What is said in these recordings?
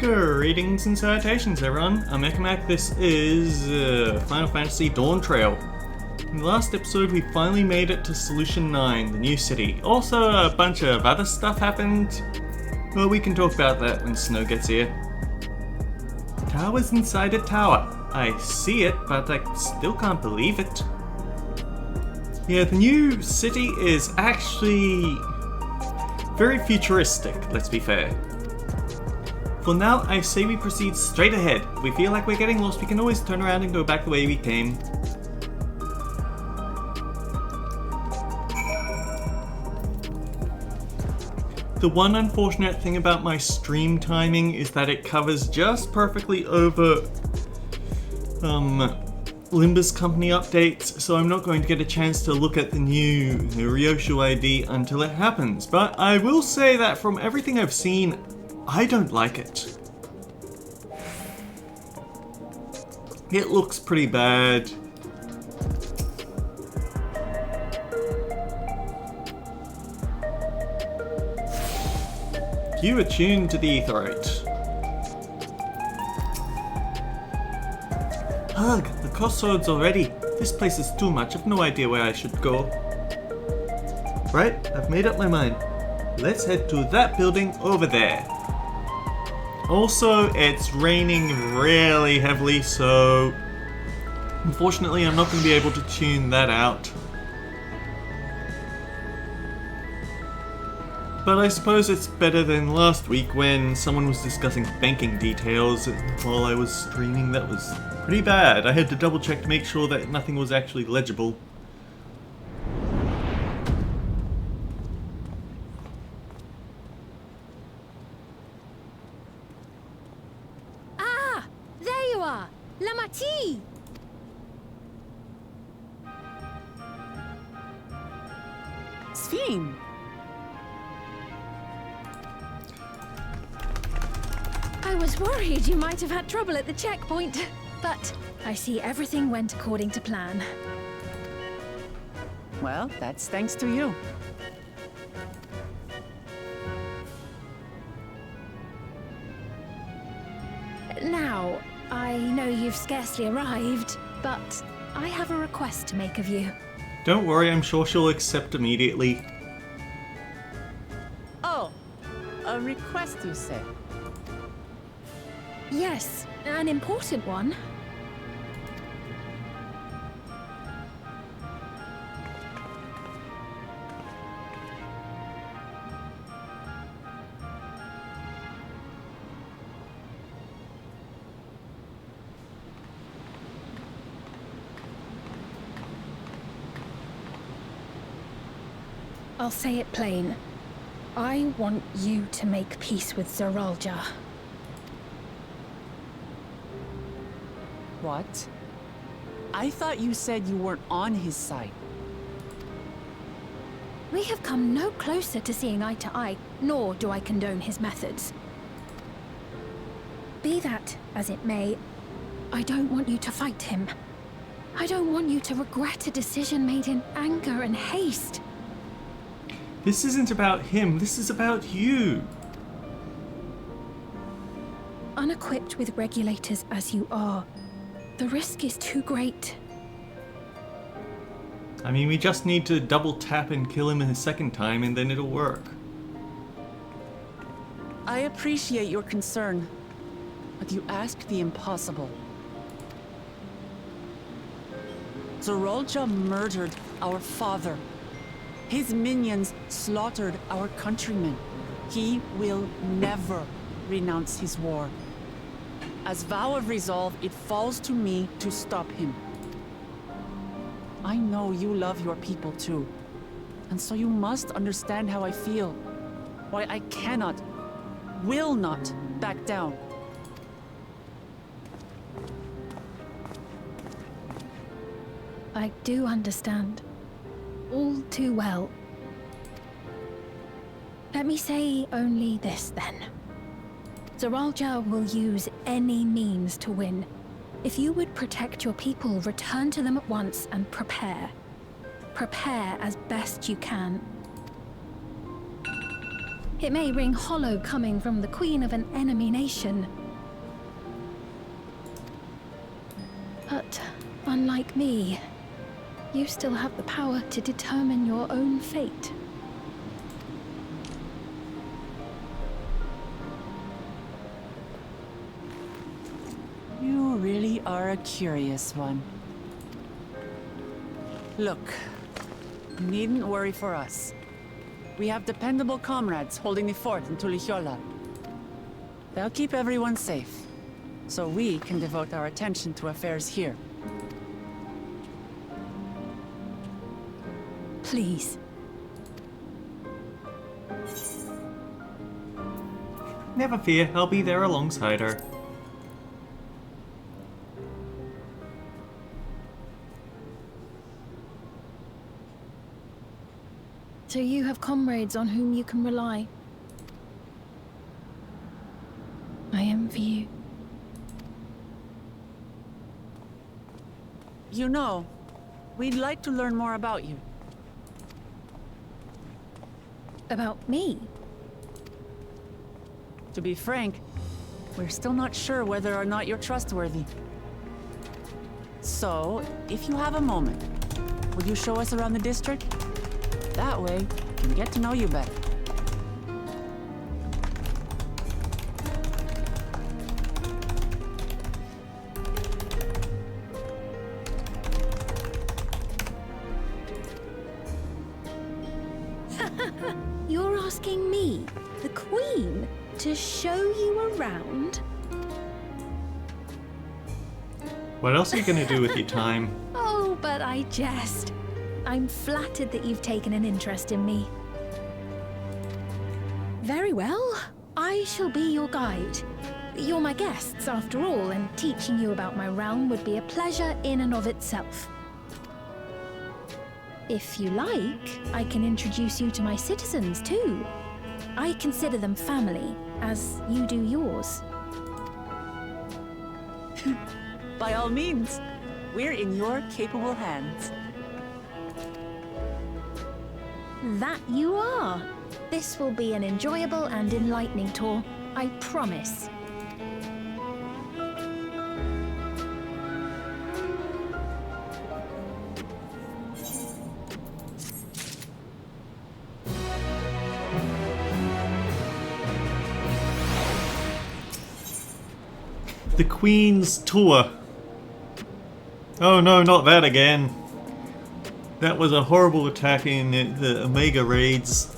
Greetings and salutations everyone, I'm Ekamac. This is Final Fantasy Dawntrail. In the last episode we finally made it to Solution 9, the new city. Also a bunch of other stuff happened. Well, we can talk about that when Snow gets here. Tower's inside a tower. I see it, but I still can't believe it. Yeah, the new city is actually very futuristic, let's be fair. For now, I say we proceed straight ahead. If we feel like we're getting lost, we can always turn around and go back the way we came. The one unfortunate thing about my stream timing is that it covers just perfectly over Limbus company updates, so I'm not going to get a chance to look at the new Ryoshu ID until it happens. But I will say that from everything I've seen, I don't like it. It looks pretty bad. You attuned to the Aetheryte. Ugh, the crossroads already. This place is too much. I've no idea where I should go. Right, I've made up my mind. Let's head to that building over there. Also, it's raining really heavily, so unfortunately I'm not going to be able to tune that out. But I suppose it's better than last week when someone was discussing banking details while I was streaming. That was pretty bad. I had to double check to make sure that nothing was actually legible. Sphene! I was worried you might have had trouble at the checkpoint, but I see everything went according to plan. Well, that's thanks to you. Now, I know you've scarcely arrived, but I have a request to make of you. Don't worry, I'm sure she'll accept immediately. Oh, a request you say? Yes, an important one. I'll say it plain. I want you to make peace with Zeralja. What? I thought you said you weren't on his side. We have come no closer to seeing eye to eye, nor do I condone his methods. Be that as it may, I don't want you to fight him. I don't want you to regret a decision made in anger and haste. This isn't about him, this is about you. Unequipped with regulators as you are, the risk is too great. I mean, we just need to double tap and kill him a second time and then it'll work. I appreciate your concern, but you ask the impossible. Zorolja murdered our father. His minions slaughtered our countrymen. He will never renounce his war. As vow of resolve, it falls to me to stop him. I know you love your people too, and so you must understand how I feel. Why I cannot, will not back down. I do understand. All too well. Let me say only this then. Zoralja will use any means to win. If you would protect your people, return to them at once and prepare. Prepare as best you can. It may ring hollow coming from the queen of an enemy nation. But unlike me, you still have the power to determine your own fate. You really are a curious one. Look, you needn't worry for us. We have dependable comrades holding the fort in Tulihiola. They'll keep everyone safe, so we can devote our attention to affairs here. Please. Never fear, I'll be there alongside her. So you have comrades on whom you can rely. I envy you. You know, we'd like to learn more about you. About me? To be frank, we're still not sure whether or not you're trustworthy. So, if you have a moment, would you show us around the district? That way, we can get to know you better. You're asking me, the Queen, to show you around? What else are you gonna do with your time? Oh, but I jest. I'm flattered that you've taken an interest in me. Very well. I shall be your guide. You're my guests, after all, and teaching you about my realm would be a pleasure in and of itself. If you like, I can introduce you to my citizens, too. I consider them family, as you do yours. By all means, we're in your capable hands. That you are. This will be an enjoyable and enlightening tour, I promise. The Queen's Tour. Oh no, not that again. That was a horrible attack in the Omega raids.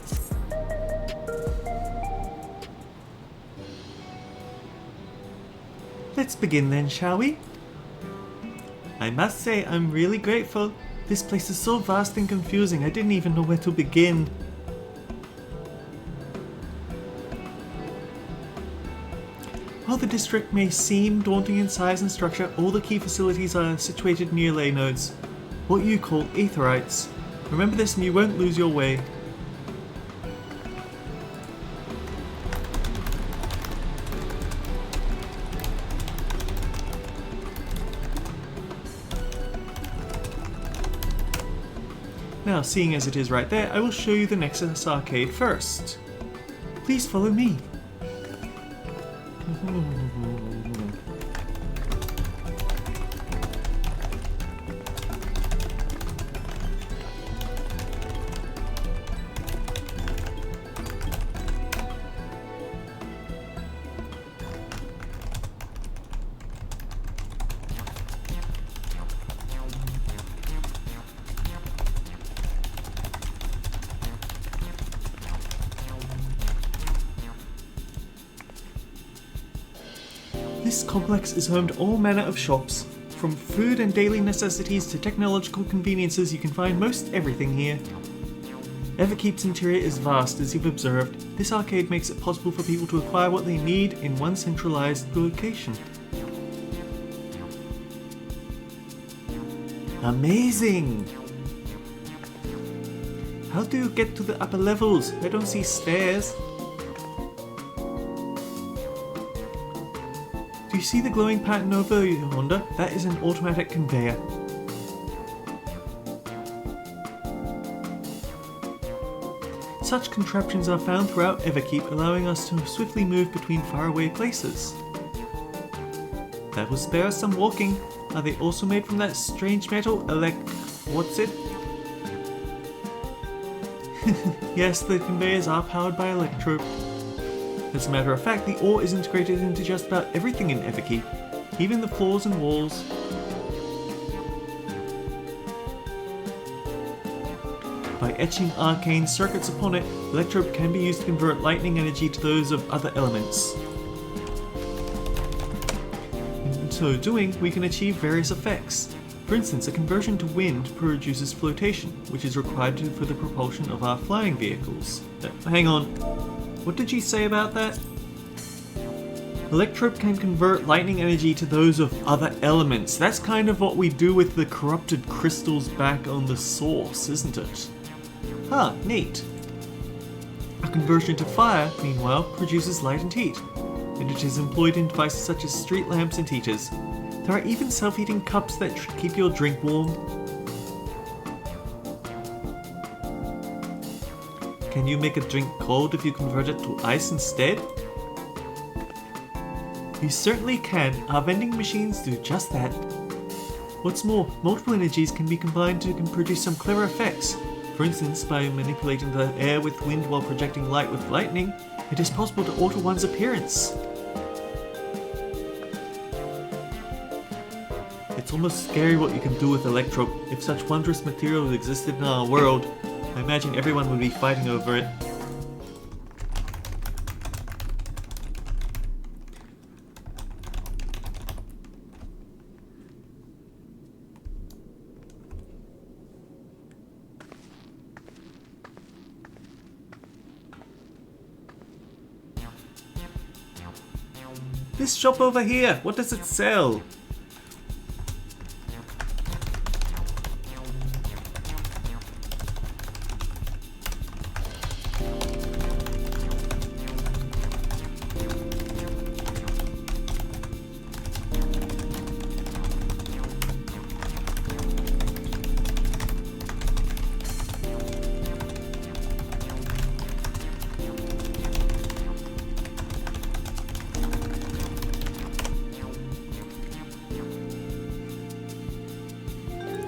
Let's begin then, shall we? I must say, I'm really grateful. This place is so vast and confusing, I didn't even know where to begin. While the district may seem daunting in size and structure, all the key facilities are situated near ley nodes, what you call aetherites. Remember this and you won't lose your way. Now, seeing as it is right there, I will show you the Nexus Arcade first. Please follow me. This complex is home to all manner of shops. From food and daily necessities to technological conveniences, you can find most everything here. Everkeep's interior is vast, as you've observed. This arcade makes it possible for people to acquire what they need in one centralized location. Amazing! How do you get to the upper levels? I don't see stairs. Do you see the glowing pattern over yonder? That is an automatic conveyor. Such contraptions are found throughout Everkeep, allowing us to swiftly move between faraway places. That will spare us some walking. Are they also made from that strange metal? What's it? Yes, the conveyors are powered by electro. As a matter of fact, the ore is integrated into just about everything in Everkeep, even the floors and walls. By etching arcane circuits upon it, electrope can be used to convert lightning energy to those of other elements. In so doing, we can achieve various effects. For instance, a conversion to wind produces flotation, which is required for the propulsion of our flying vehicles. Hang on, what did you say about that? Electrope can convert lightning energy to those of other elements. That's kind of what we do with the corrupted crystals back on the source, isn't it? Huh, neat. A conversion to fire, meanwhile, produces light and heat, and it is employed in devices such as street lamps and heaters. There are even self-heating cups that keep your drink warm. Can you make a drink cold if you convert it to ice instead? You certainly can. Our vending machines do just that. What's more, multiple energies can be combined to produce some clever effects. For instance, by manipulating the air with wind while projecting light with lightning, it is possible to alter one's appearance. It's almost scary what you can do with electrope. If such wondrous materials existed in our world, I imagine everyone would be fighting over it. This shop over here, what does it sell?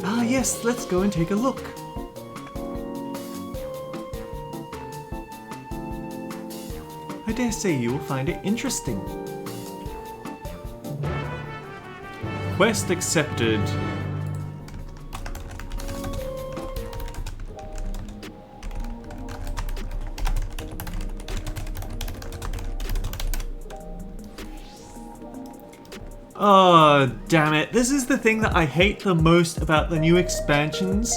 Ah yes, let's go and take a look. I dare say you will find it interesting. Quest accepted. Oh, damn it. This is the thing that I hate the most about the new expansions.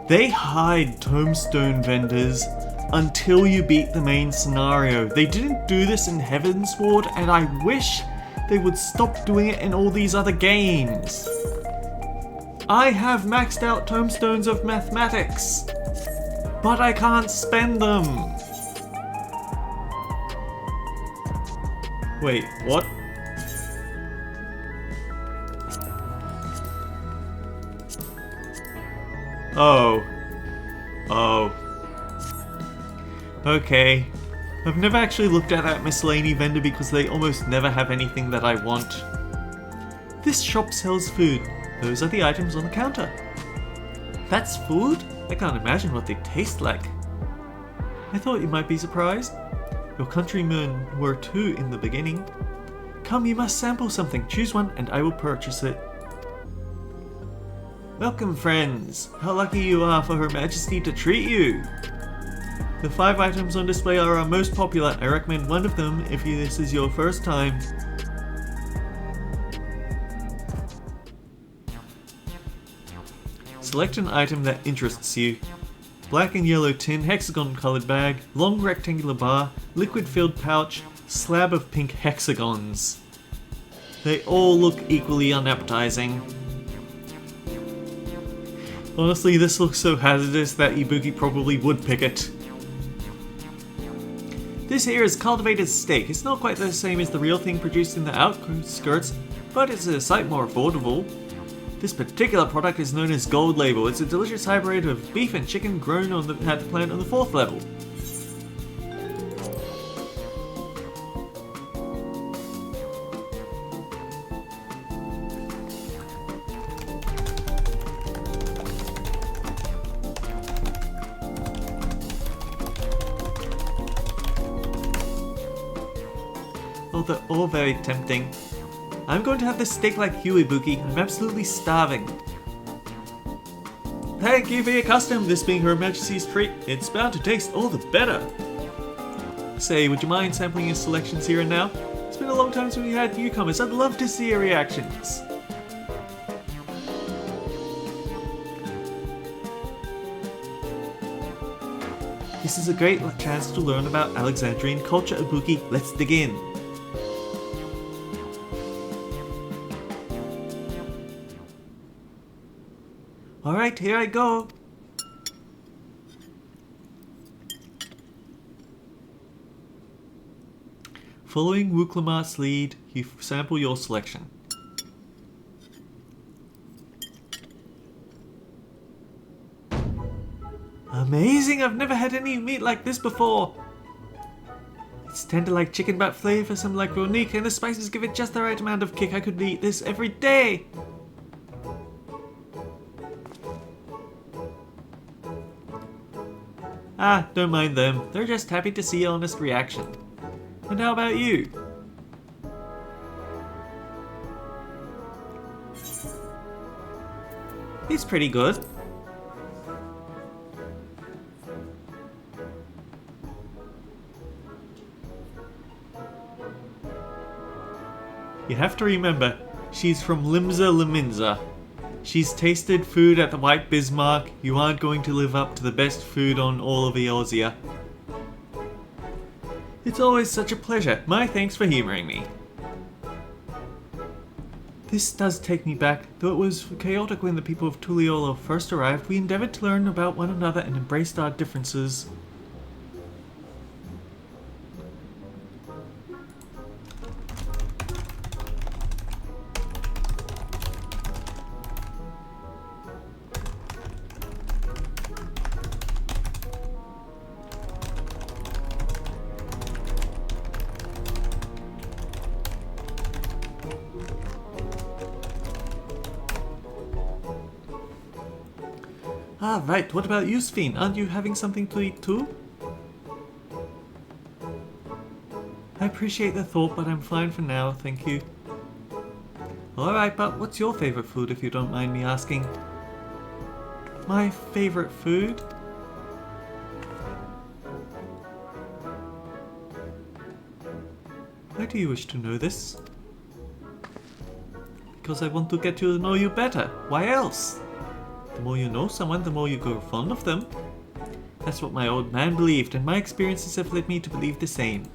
They hide tomestone vendors until you beat the main scenario. They didn't do this in Heavensward, and I wish they would stop doing it in all these other games. I have maxed out tomestones of mathematics, but I can't spend them. Wait, what? Oh. Okay. I've never actually looked at that miscellany vendor because they almost never have anything that I want. This shop sells food. Those are the items on the counter. That's food? I can't imagine what they taste like. I thought you might be surprised. Your countrymen were too in the beginning. Come, you must sample something. Choose one and I will purchase it. Welcome, friends! How lucky you are for Her Majesty to treat you! The 5 items on display are our most popular. I recommend one of them if this is your first time. Select an item that interests you. Black and yellow tin, hexagon colored bag, long rectangular bar, liquid filled pouch, slab of pink hexagons. They all look equally unappetizing. Honestly, this looks so hazardous that Ibuki probably would pick it. This here is cultivated steak. It's not quite the same as the real thing produced in the outskirts, but it's a sight more affordable. This particular product is known as Gold Label. It's a delicious hybrid of beef and chicken grown at the plant on the 4th level. Oh, they're all very tempting. I'm going to have this steak like you, Ibuki. I'm absolutely starving. Thank you for your custom, this being Her Majesty's treat. It's bound to taste all the better. Say, would you mind sampling your selections here and now? It's been a long time since we had newcomers. I'd love to see your reactions. This is a great chance to learn about Alexandrian culture, Ibuki. Let's dig in. Alright, here I go. Following Wuklamart's lead, you sample your selection. Amazing! I've never had any meat like this before. It's tender like chicken but flavoursome like Ronique, and the spices give it just the right amount of kick. I could eat this every day. Ah, don't mind them. They're just happy to see your honest reaction. And how about you? It's pretty good. You have to remember, she's from Limsa Liminza. She's tasted food at the White Bismarck. You aren't going to live up to the best food on all of Eorzea. It's always such a pleasure. My thanks for humouring me. This does take me back. Though it was chaotic when the people of Tuliolo first arrived, we endeavoured to learn about one another and embraced our differences. Ah, right. What about you, Sphene? Aren't you having something to eat too? I appreciate the thought, but I'm fine for now, thank you. Alright, but what's your favourite food, if you don't mind me asking? My favourite food? Why do you wish to know this? Because I want to get to know you better. Why else? The more you know someone, the more you grow fond of them. That's what my old man believed, and my experiences have led me to believe the same.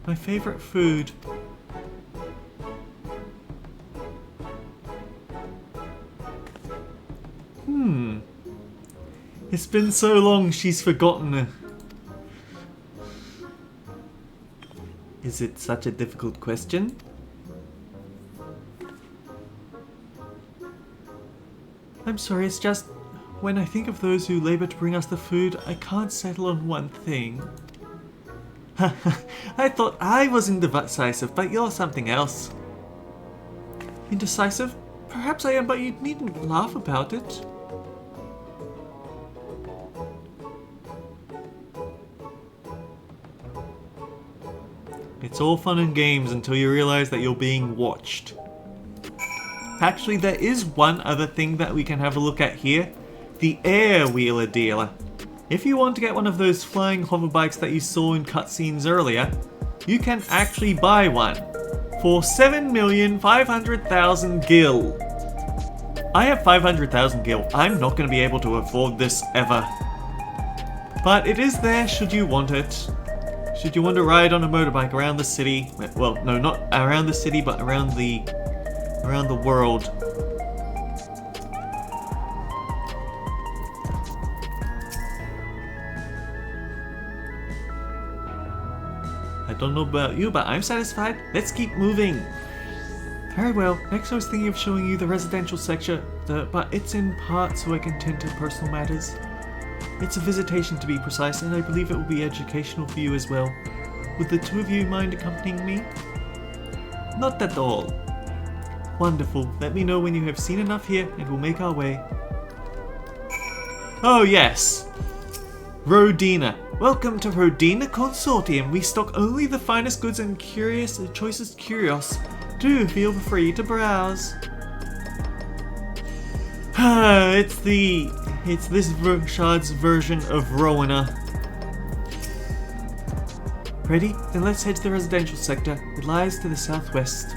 My favourite food. It's been so long she's forgotten. Is it such a difficult question? I'm sorry, it's just, when I think of those who labour to bring us the food, I can't settle on one thing. I thought I was indecisive, but you're something else. Indecisive? Perhaps I am, but you needn't laugh about it. It's all fun and games until you realise that you're being watched. Actually, there is one other thing that we can have a look at here. The Air Wheeler Dealer. If you want to get one of those flying hoverbikes that you saw in cutscenes earlier, you can actually buy one for 7,500,000 gil. I have 500,000 gil. I'm not going to be able to afford this ever. But it is there should you want it. Should you want to ride on a motorbike around the city? Well, no, not around the city, but around the world. I don't know about you, but I'm satisfied. Let's keep moving. Very well. Next I was thinking of showing you the residential sector, but it's in part so I can tend to personal matters. It's a visitation to be precise, and I believe it will be educational for you as well. Would the two of you mind accompanying me? Not at all. Wonderful. Let me know when you have seen enough here, and we'll make our way. Oh yes! Rodina. Welcome to Rodina Consortium. We stock only the finest goods and choicest curios. Do feel free to browse. It's this Shard's version of Rowena. Ready? Then let's head to the residential sector. It lies to the southwest.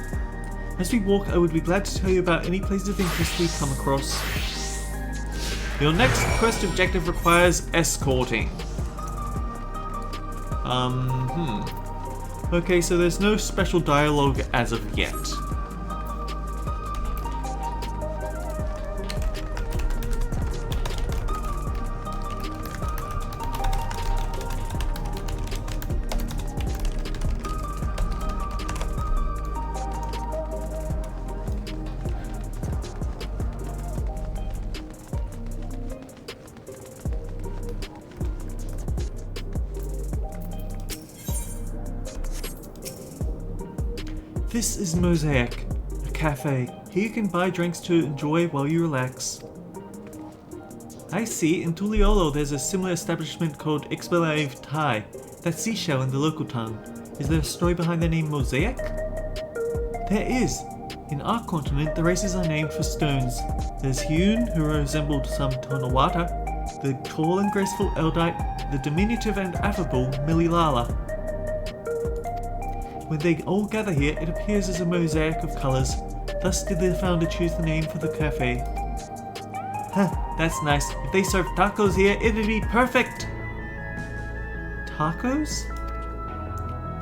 As we walk, I would be glad to tell you about any places of interest we come across. Your next quest objective requires escorting. Okay, so there's no special dialogue as of yet. This is Mosaic, a cafe. Here you can buy drinks to enjoy while you relax. I see, in Tuliolo there's a similar establishment called XIV Thai. That's seashell in the local tongue. Is there a story behind the name Mosaic? There is. In our continent, the races are named for stones. There's Hewn, who resembled some Tonawata, the tall and graceful Eldite, the diminutive and affable Mililala. When they all gather here, it appears as a mosaic of colours. Thus did the founder choose the name for the cafe. Huh, that's nice. If they serve tacos here, it'd be perfect! Tacos?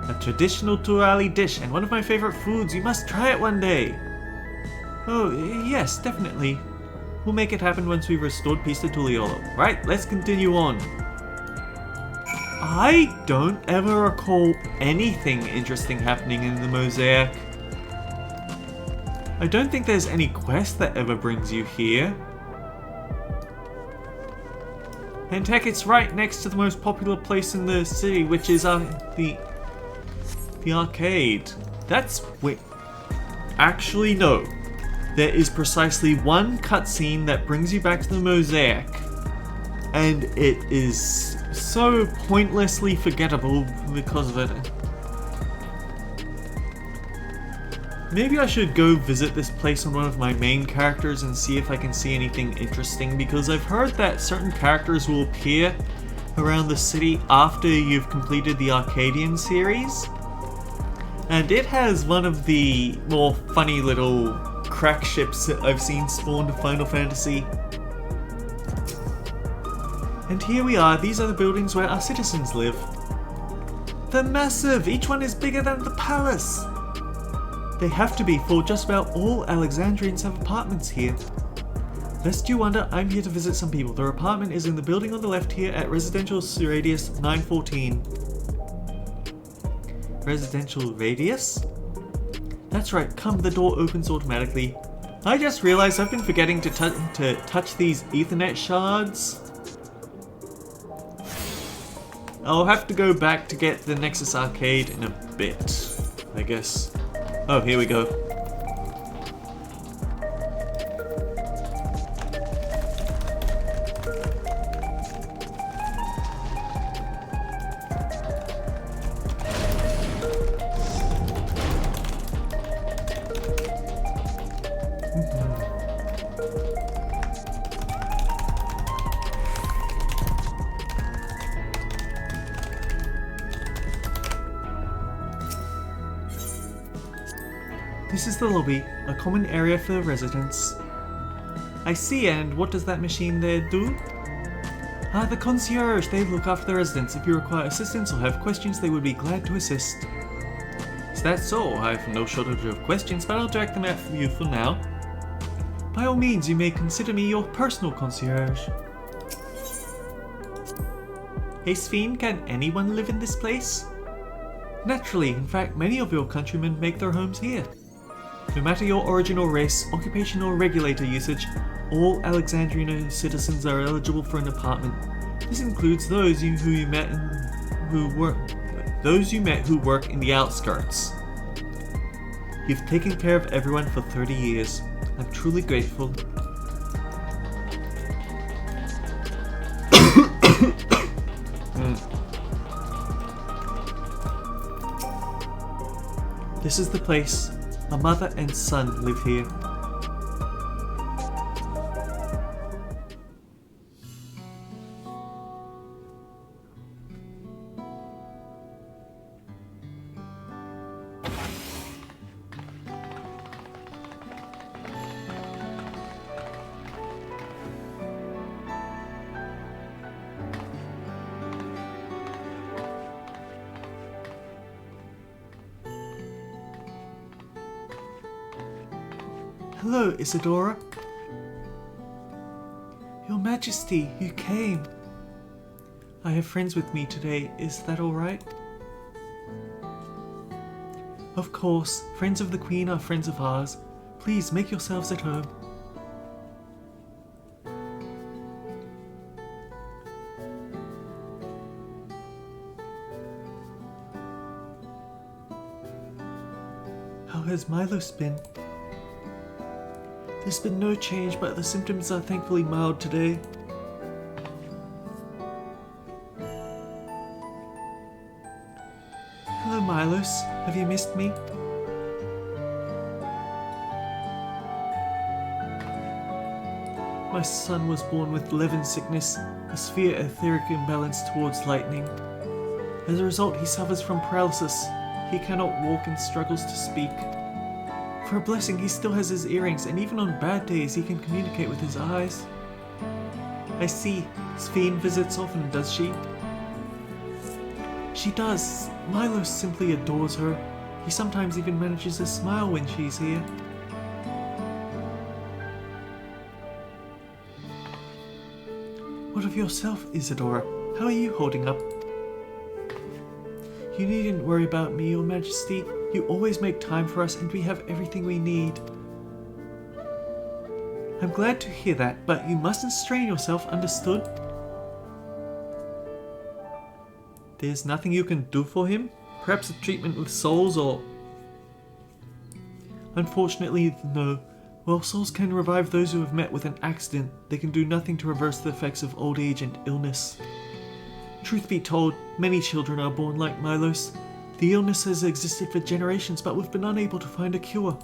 A traditional Turali dish and one of my favourite foods. You must try it one day! Oh, yes, definitely. We'll make it happen once we've restored peace to Tuliolo. Right, let's continue on. I don't ever recall anything interesting happening in the Mosaic. I don't think there's any quest that ever brings you here. And heck, it's right next to the most popular place in the city, which is the arcade. Wait. Actually, no. There is precisely one cutscene that brings you back to the Mosaic. And it is so pointlessly forgettable because of it. Maybe I should go visit this place on one of my main characters and see if I can see anything interesting, because I've heard that certain characters will appear around the city after you've completed the Arcadian series. And it has one of the more funny little crack ships that I've seen spawned in Final Fantasy. And here we are, these are the buildings where our citizens live. They're massive, each one is bigger than the palace. They have to be, for just about all Alexandrians have apartments here. Lest you wonder, I'm here to visit some people. Their apartment is in the building on the left here at Residential Radius 914. Residential Radius? That's right, come, the door opens automatically. I just realized I've been forgetting to touch these Ethernet shards. I'll have to go back to get the Nexus Arcade in a bit, I guess. Oh, here we go. This is the lobby, a common area for the residents. I see, and what does that machine there do? Ah, the concierge. They look after the residents. If you require assistance or have questions, they would be glad to assist. Is that so? I have no shortage of questions, but I'll direct them out for you for now. By all means, you may consider me your personal concierge. Hey Sphene, can anyone live in this place? Naturally, in fact, many of your countrymen make their homes here. No matter your origin or race, occupation or regulator usage, all Alexandrian citizens are eligible for an apartment. This includes those you met who work in the outskirts. You've taken care of everyone for 30 years. I'm truly grateful. This is the place. My mother and son live here. Hello, Isadora. Your Majesty, you came. I have friends with me today, is that alright? Of course, friends of the Queen are friends of ours. Please make yourselves at home. How has Milos been? There's been no change, but the symptoms are thankfully mild today. Hello, Milos. Have you missed me? My son was born with Levin sickness, a severe etheric imbalance towards lightning. As a result, he suffers from paralysis. He cannot walk and struggles to speak. For a blessing, he still has his earrings, and even on bad days, he can communicate with his eyes. I see. Sphene visits often, does she? She does. Milos simply adores her. He sometimes even manages to smile when she's here. What of yourself, Isadora? How are you holding up? You needn't worry about me, Your Majesty. You always make time for us and we have everything we need. I'm glad to hear that, but you mustn't strain yourself, understood? There's nothing you can do for him? Perhaps a treatment with souls or... Unfortunately, no. While souls can revive those who have met with an accident, they can do nothing to reverse the effects of old age and illness. Truth be told, many children are born like Milos. The illness has existed for generations, but we've been unable to find a cure.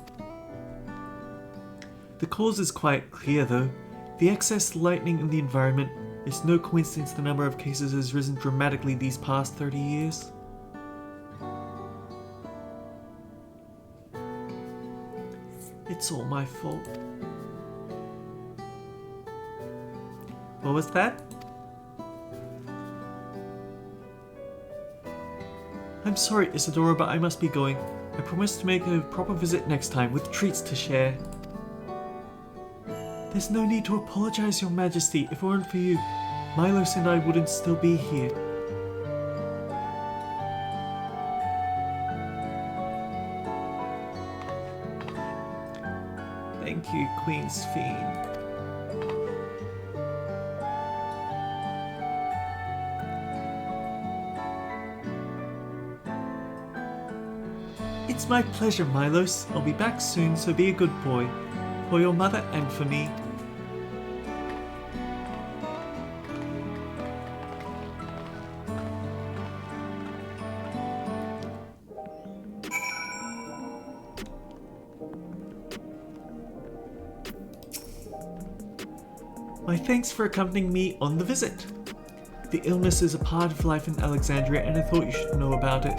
The cause is quite clear though. The excess lightning in the environment. It's no coincidence the number of cases has risen dramatically these past 30 years. It's all my fault. What was that? I'm sorry, Isadora, but I must be going. I promise to make a proper visit next time with treats to share. There's no need to apologize, Your Majesty. If it weren't for you, Milos and I wouldn't still be here. Thank you, Queen Sphene. It's my pleasure, Milos. I'll be back soon, so be a good boy. For your mother and for me. My thanks for accompanying me on the visit. The illness is a part of life in Alexandria, and I thought you should know about it.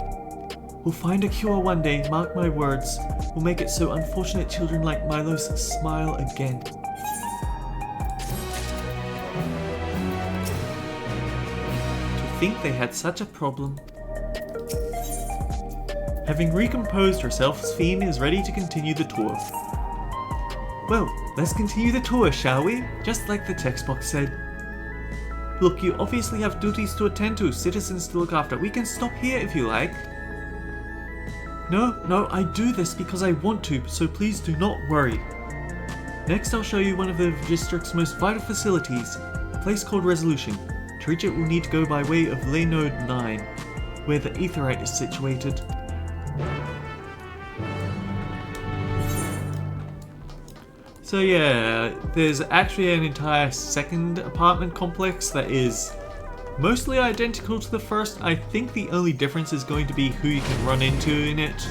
We'll find a cure one day, mark my words. We'll make it so unfortunate children like Milos smile again. think they had such a problem. Having recomposed herself, Sphene is ready to continue the tour. Well, let's continue the tour, shall we? Just like the text box said. Look, you obviously have duties to attend to, citizens to look after. We can stop here if you like. No, I do this because I want to, so please do not worry. Next I'll show you one of the district's most vital facilities, a place called Resolution. To reach it we'll need to go by way of Ley Node 9, where the aetheryte is situated. So yeah, there's actually an entire second apartment complex that is mostly identical to the first. I think the only difference is going to be who you can run into in it.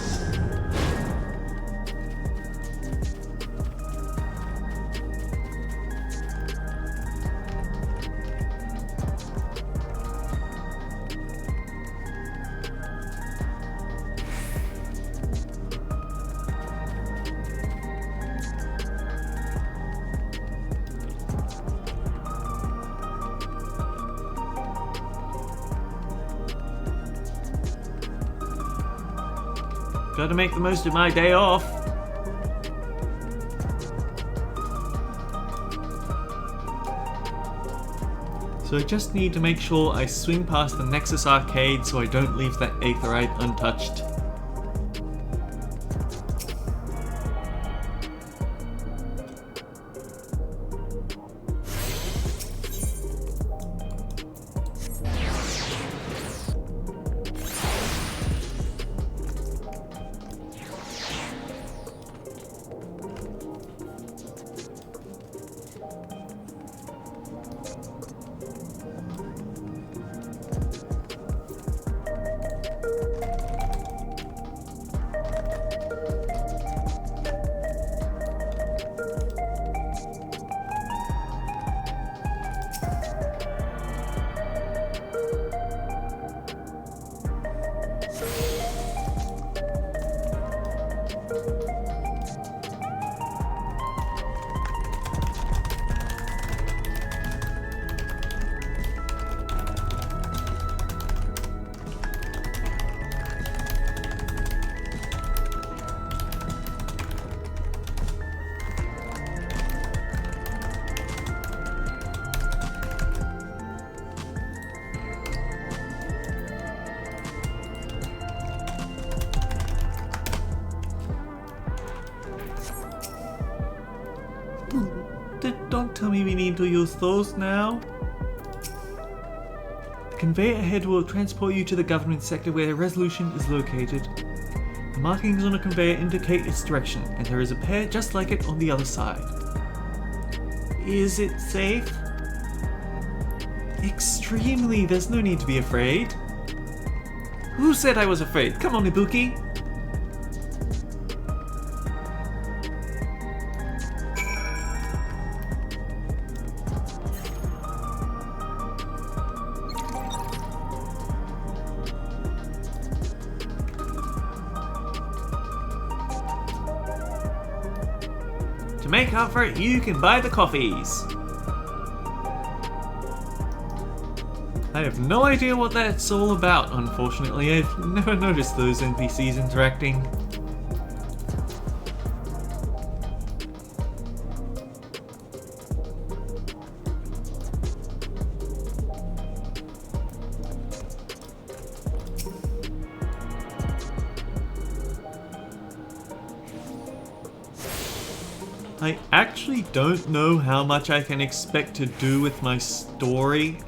Gotta make the most of my day off. So I just need to make sure I swing past the Nexus arcade so I don't leave that aetheryte untouched. Don't tell me we need to use those now. The conveyor ahead will transport you to the government sector where the Resolution is located. The markings on the conveyor indicate its direction, and there is a pair just like it on the other side. Is it safe? Extremely, there's no need to be afraid. Who said I was afraid? Come on, Ibuki. To make up for it, you can buy the coffees. I have no idea what that's all about, unfortunately. I've never noticed those NPCs interacting. I actually don't know how much I can expect to do with my story,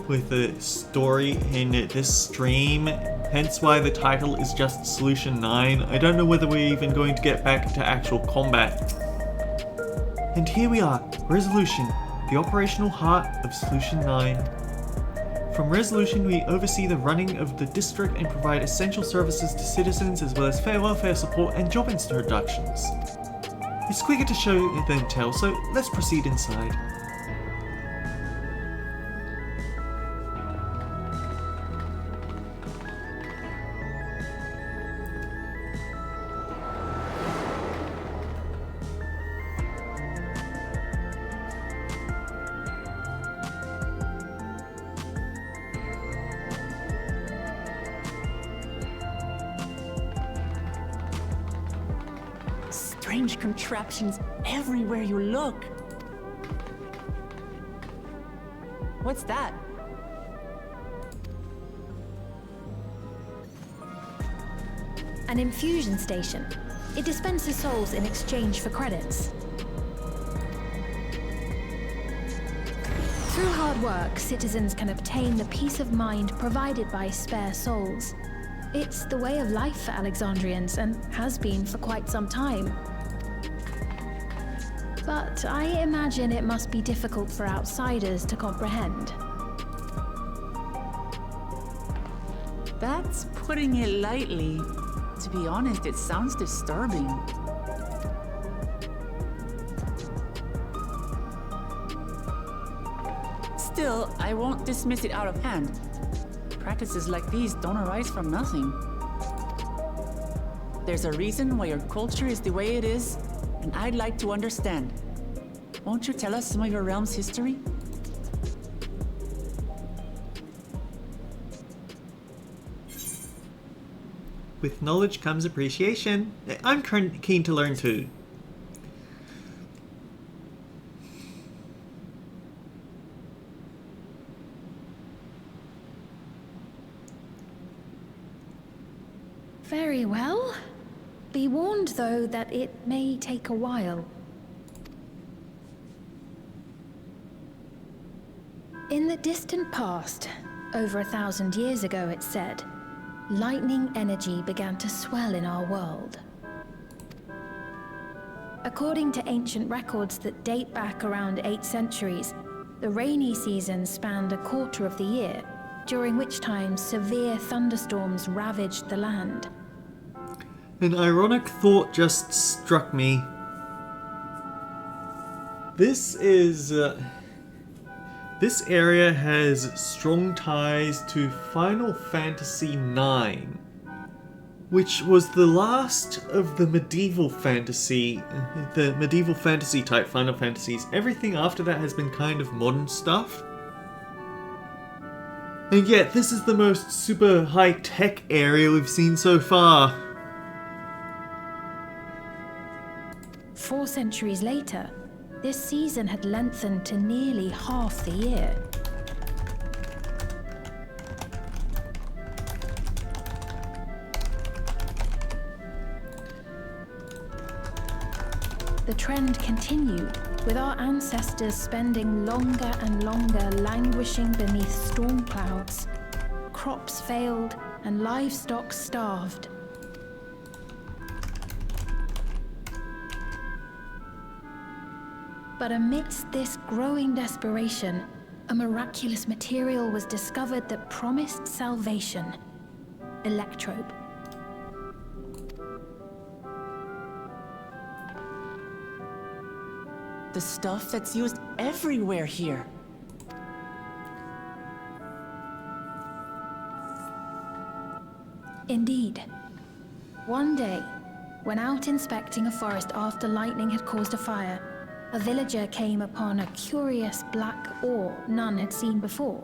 with the story in this stream, hence why the title is just Solution 9. I don't know whether we're even going to get back into actual combat. And here we are, Resolution, the operational heart of Solution 9. From Resolution we oversee the running of the district and provide essential services to citizens as well as fair welfare support and job introductions. It's quicker to show than tell, so let's proceed inside. strange contraptions everywhere you look. What's that? An infusion station. It dispenses souls in exchange for credits. Through hard work, citizens can obtain the peace of mind provided by spare souls. It's the way of life for Alexandrians and has been for quite some time. But I imagine it must be difficult for outsiders to comprehend. That's putting it lightly. To be honest, it sounds disturbing. Still, I won't dismiss it out of hand. Practices like these don't arise from nothing. There's a reason why your culture is the way it is, and I'd like to understand. Won't you tell us some of your realm's history? With knowledge comes appreciation. I'm keen to learn too. Very well. Be warned, though, that it may take a while. In the distant past, over 1,000 years ago, it's said, lightning energy began to swell in our world. According to ancient records that date back around 8 centuries, the rainy season spanned a quarter of the year, during which time severe thunderstorms ravaged the land. An ironic thought just struck me. This area has strong ties to Final Fantasy IX, which was the last of the medieval fantasy type Final Fantasies. Everything after that has been kind of modern stuff. And yet, this is the most super high-tech area we've seen so far. 4 centuries later, this season had lengthened to nearly half the year. The trend continued, with our ancestors spending longer and longer languishing beneath storm clouds. Crops failed and livestock starved. But amidst this growing desperation, a miraculous material was discovered that promised salvation: electrope. The stuff that's used everywhere here. Indeed. One day, when out inspecting a forest after lightning had caused a fire, a villager came upon a curious black ore none had seen before.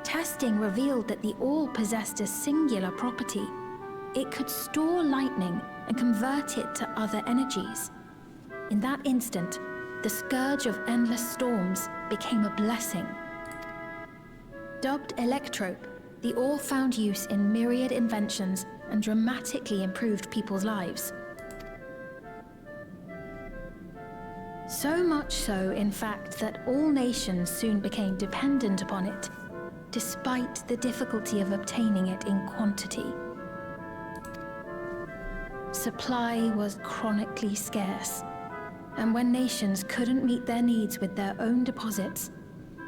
Testing revealed that the ore possessed a singular property. It could store lightning and convert it to other energies. In that instant, the scourge of endless storms became a blessing. Dubbed electrope, the ore found use in myriad inventions and dramatically improved people's lives. So much so, in fact, that all nations soon became dependent upon it, despite the difficulty of obtaining it in quantity. Supply was chronically scarce, and when nations couldn't meet their needs with their own deposits,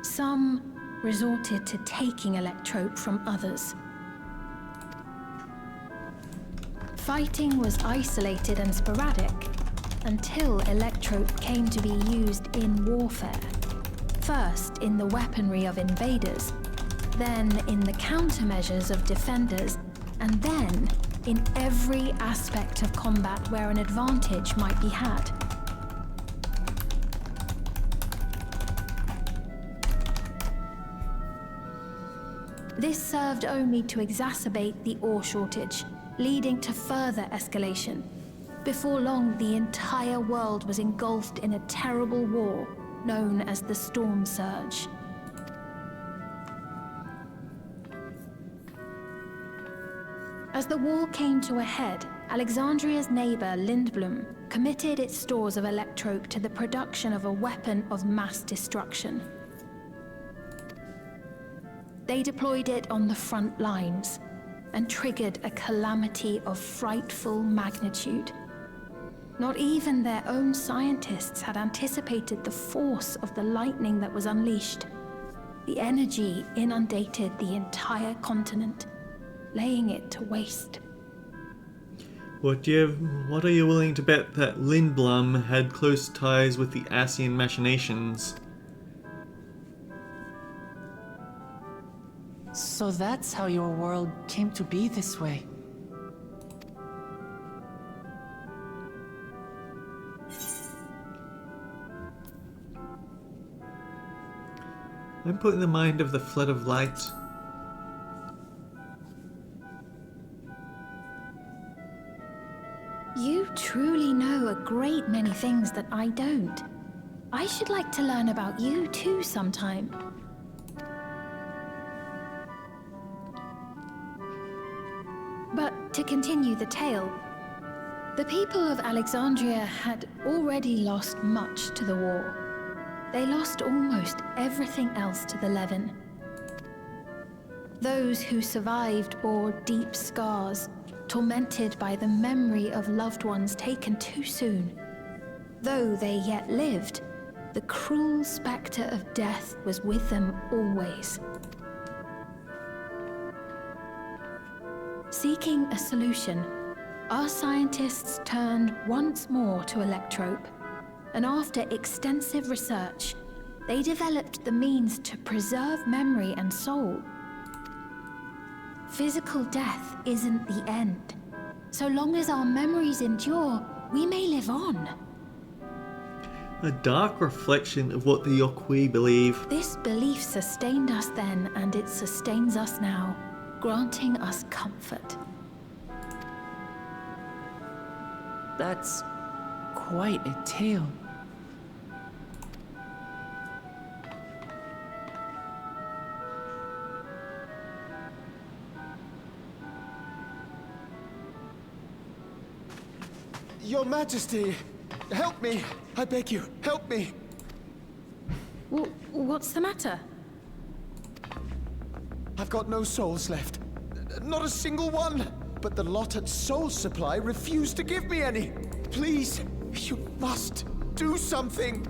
some resorted to taking electrope from others. Fighting was isolated and sporadic, until electrope came to be used in warfare. First in the weaponry of invaders, then in the countermeasures of defenders, and then in every aspect of combat where an advantage might be had. This served only to exacerbate the ore shortage, leading to further escalation. Before long, the entire world was engulfed in a terrible war known as the Storm Surge. As the war came to a head, Alexandria's neighbor, Lindblom, committed its stores of electrope to the production of a weapon of mass destruction. They deployed it on the front lines and triggered a calamity of frightful magnitude. Not even their own scientists had anticipated the force of the lightning that was unleashed. The energy inundated the entire continent, laying it to waste. What are you willing to bet that Lindblom had close ties with the Ascian machinations? So that's how your world came to be this way. I'm put in the mind of the flood of light. You truly know a great many things that I don't. I should like to learn about you too sometime. But to continue the tale, the people of Alexandria had already lost much to the war. They lost almost everything else to the Levin. Those who survived bore deep scars, tormented by the memory of loved ones taken too soon. Though they yet lived, the cruel spectre of death was with them always. Seeking a solution, our scientists turned once more to electrope, and after extensive research, they developed the means to preserve memory and soul. Physical death isn't the end. So long as our memories endure, we may live on. A dark reflection of what the Yokwi believe. This belief sustained us then, and it sustains us now, granting us comfort. That's quite a tale. Your Majesty, help me! I beg you, help me! What's the matter? I've got no souls left. Not a single one! But the lot at Soul Supply refused to give me any! Please, you must do something!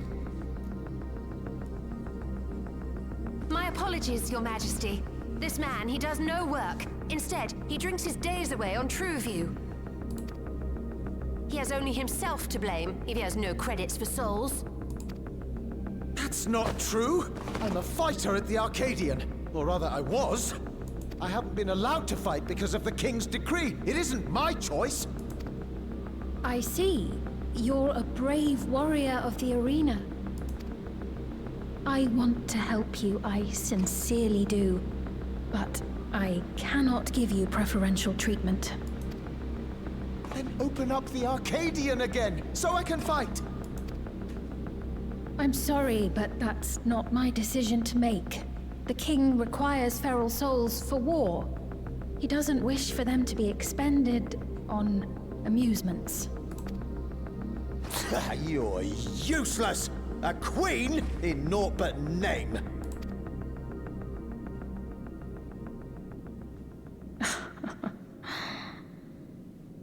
My apologies, Your Majesty. This man, he does no work. Instead, he drinks his days away on Trueview. He has only himself to blame if he has no credits for souls. That's not true! I'm a fighter at the Arcadian. Or rather, I was. I haven't been allowed to fight because of the King's decree. It isn't my choice. I see. You're a brave warrior of the arena. I want to help you, I sincerely do. But I cannot give you preferential treatment. Then open up the Arcadian again, so I can fight! I'm sorry, but that's not my decision to make. The king requires feral souls for war. He doesn't wish for them to be expended on amusements. You're useless! A queen in naught but name!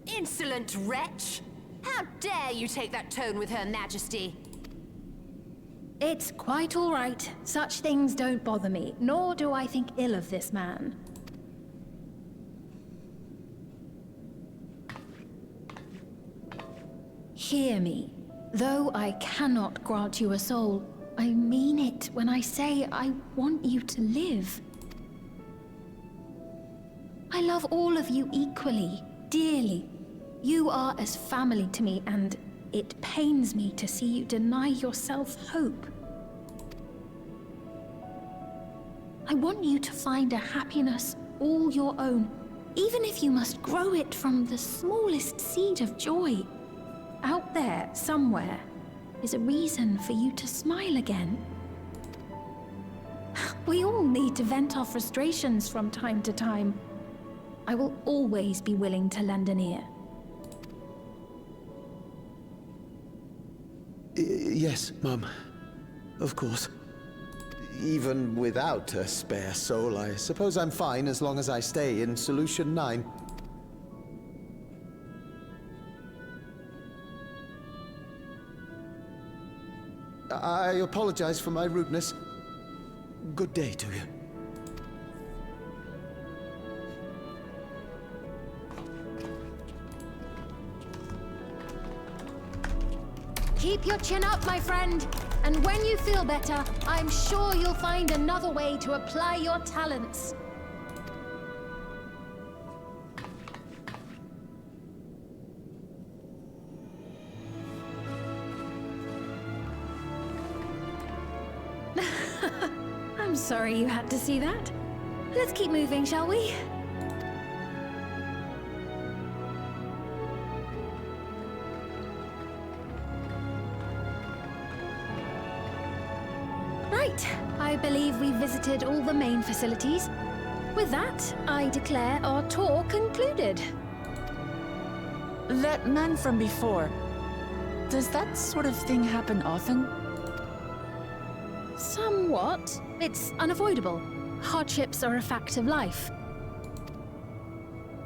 Insolent wretch! How dare you take that tone with Her Majesty? It's quite all right. Such things don't bother me, nor do I think ill of this man. Hear me. Though I cannot grant you a soul, I mean it when I say I want you to live. I love all of you equally, dearly. You are as family to me, and it pains me to see you deny yourself hope. I want you to find a happiness all your own, even if you must grow it from the smallest seed of joy. out there, somewhere, is a reason for you to smile again. We all need to vent our frustrations from time to time. I will always be willing to lend an ear. Yes, Mum. Of course. Even without a spare soul, I suppose I'm fine as long as I stay in Solution 9. I apologize for my rudeness. Good day to you. Keep your chin up, my friend. And when you feel better, I'm sure you'll find another way to apply your talents. I'm sorry you had to see that. Let's keep moving, shall we? Right, I believe we've visited all the main facilities. With that, I declare our tour concluded. That man from before, does that sort of thing happen often? Somewhat. It's unavoidable. Hardships are a fact of life.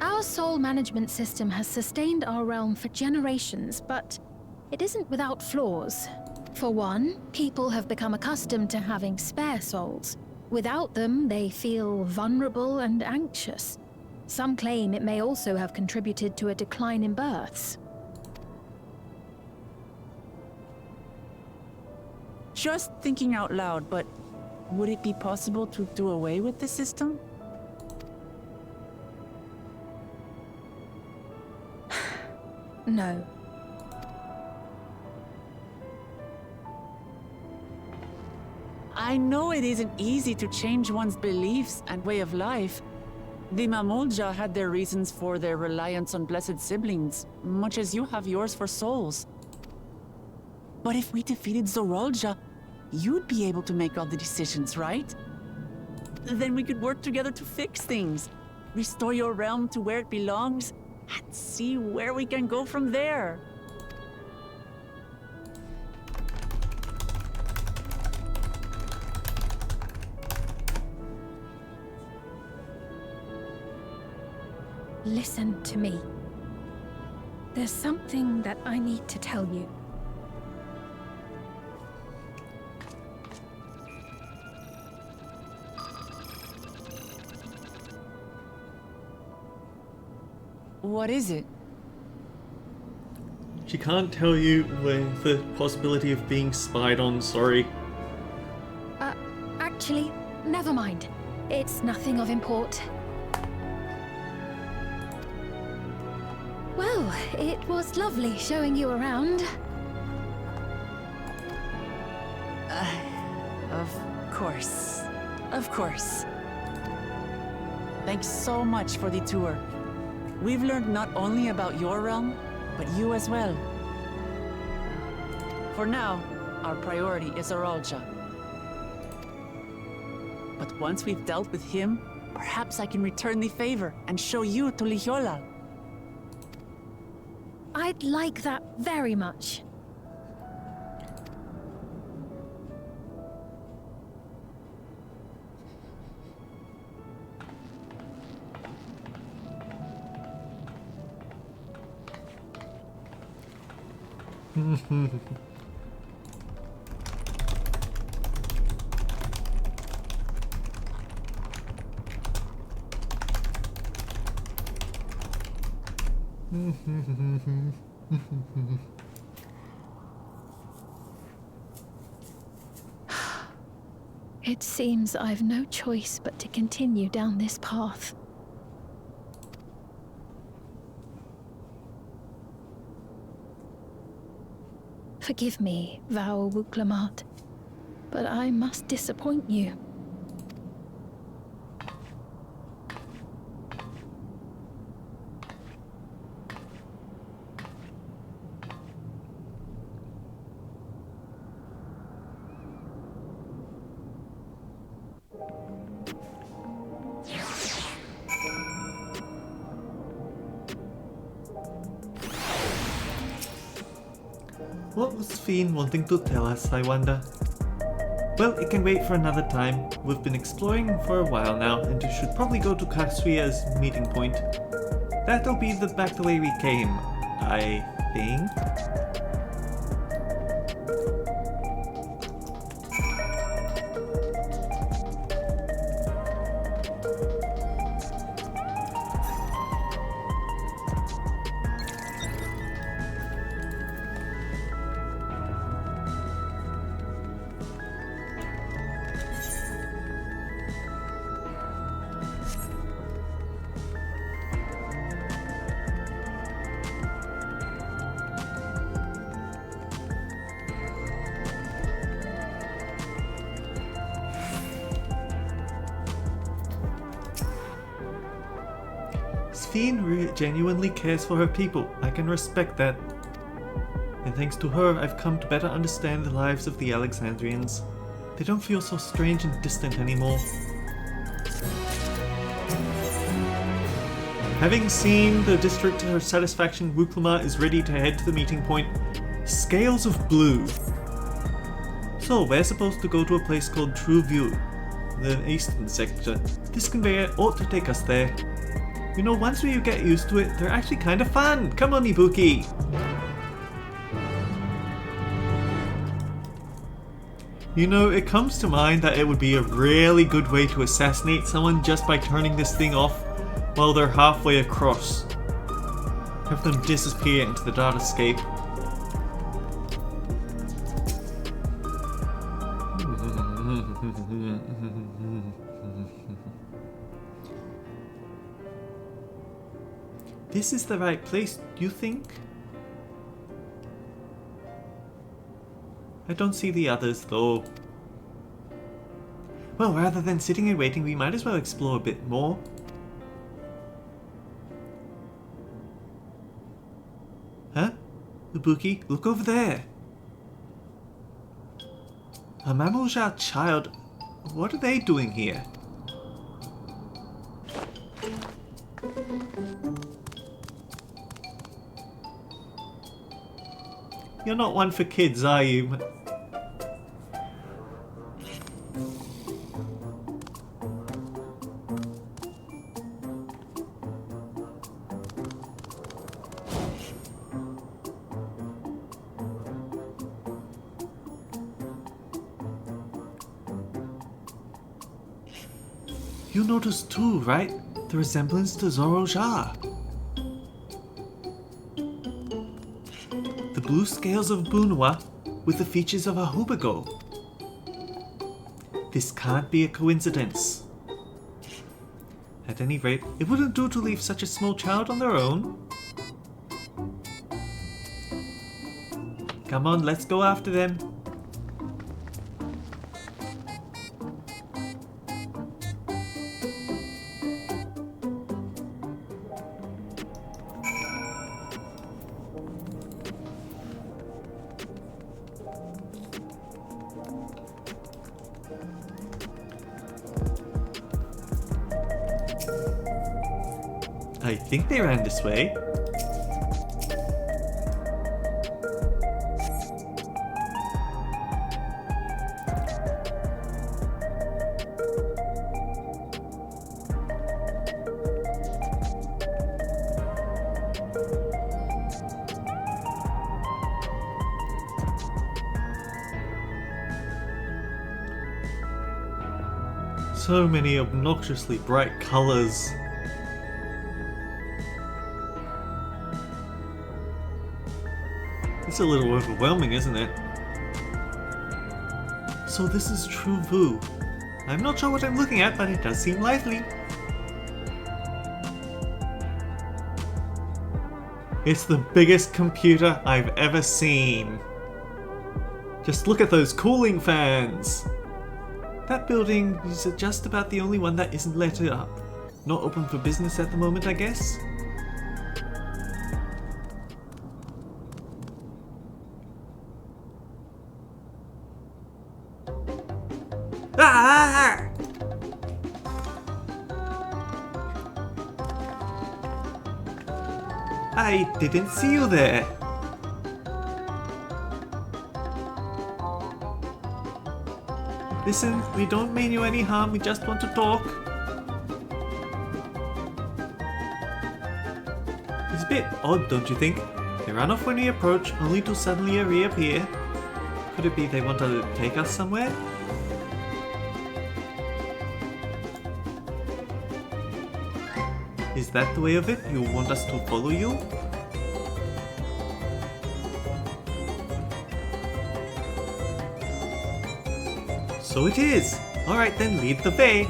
Our soul management system has sustained our realm for generations, but it isn't without flaws. For one, people have become accustomed to having spare souls. Without them, they feel vulnerable and anxious. Some claim it may also have contributed to a decline in births. Just thinking out loud, but would it be possible to do away with the system? No. I know it isn't easy to change one's beliefs and way of life. The Mamolja had their reasons for their reliance on blessed siblings, much as you have yours for souls. But if we defeated Zoralja, you'd be able to make all the decisions, right? Then we could work together to fix things, restore your realm to where it belongs, and see where we can go from there. Listen to me. There's something that I need to tell you. What is it? She can't tell you with the possibility of being spied on, sorry. Actually, never mind. It's nothing of import. Well, it was lovely showing you around. Of course. Of course. Thanks so much for the tour. We've learned not only about your realm, but you as well. For now, our priority is Zoralja. But once we've dealt with him, perhaps I can return the favor and show you to Lihiolal. I'd like that very much. It seems I've no choice but to continue down this path. Forgive me, Vau Wuklamat, but I must disappoint you. What was Fiend wanting to tell us, I wonder? Well, it can wait for another time. We've been exploring for a while now, and we should probably go to Kasuya's meeting point. That'll be back the way we came, I think. Sphene genuinely cares for her people. I can respect that. And thanks to her, I've come to better understand the lives of the Alexandrians. They don't feel so strange and distant anymore. Having seen the district to her satisfaction, Wuklama is ready to head to the meeting point. Scales of Blue. So, we're supposed to go to a place called True View, the eastern sector. This conveyor ought to take us there. You know, once you get used to it, they're actually kind of fun. Come on, Ibuki. You know, it comes to mind that it would be a really good way to assassinate someone just by turning this thing off while they're halfway across. Have them disappear into the datascape. This is the right place, you think? I don't see the others, though. Well, rather than sitting and waiting, we might as well explore a bit more. Huh? Ibuki, look over there! A Mammoja child. What are they doing here? You're not one for kids, are you? You noticed too, right? The resemblance to Zoroja. The blue scales of Bunua with the features of a Hubago. This can't be a coincidence. At any rate, it wouldn't do to leave such a small child on their own. Come on, let's go after them. I think they ran this way. So many obnoxiously bright colors. It's a little overwhelming, isn't it? So this is True Vu. I'm not sure what I'm looking at, but it does seem lively. It's the biggest computer I've ever seen. Just look at those cooling fans. That building is just about the only one that isn't lit up. Not open for business at the moment, I guess. Ah! I didn't see you there. Listen, we don't mean you any harm, we just want to talk. It's a bit odd, don't you think? They run off when we approach, only to suddenly reappear. Could it be they want to take us somewhere? Is that the way of it? You want us to follow you? So it is! Alright then, lead the way!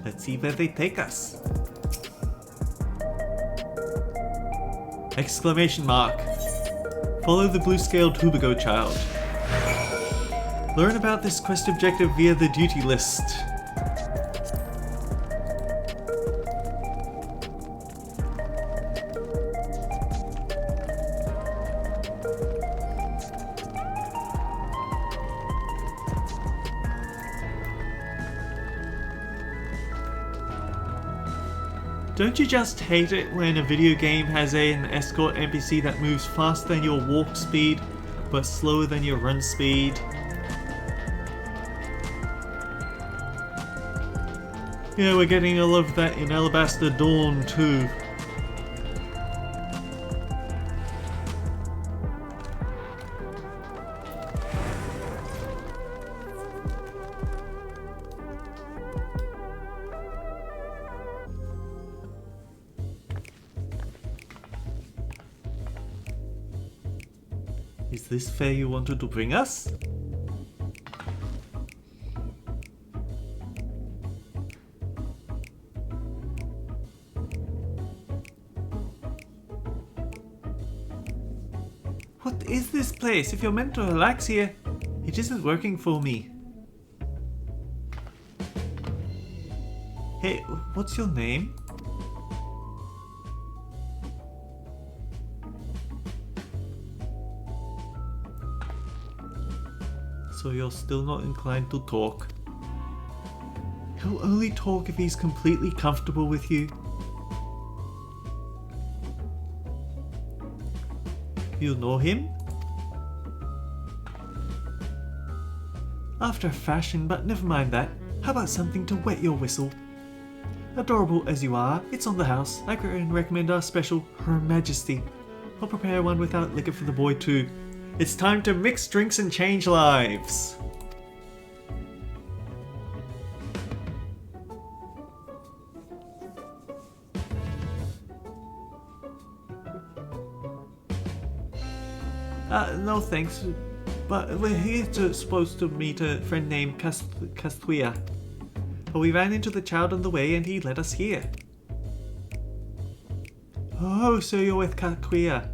Let's see where they take us. Exclamation mark. Follow the blue-scaled Hubigo child. Learn about this quest objective via the duty list. Don't you just hate it when a video game has an escort NPC that moves faster than your walk speed, but slower than your run speed? Yeah, we're getting a lot of that in Alabaster Dawn too. Is this where you wanted to bring us? What is this place? If you're meant to relax here, it isn't working for me. Hey, what's your name? So you're still not inclined to talk. He'll only talk if he's completely comfortable with you. You know him? After a fashion, but never mind that. How about something to wet your whistle? Adorable as you are, it's on the house. I can recommend our special, Her Majesty. I'll prepare one without liquor for the boy too. It's time to mix drinks and change lives. No thanks, but we're here supposed to meet a friend named Castuia. But we ran into the child on the way and he led us here. Oh, so you're with Castuia.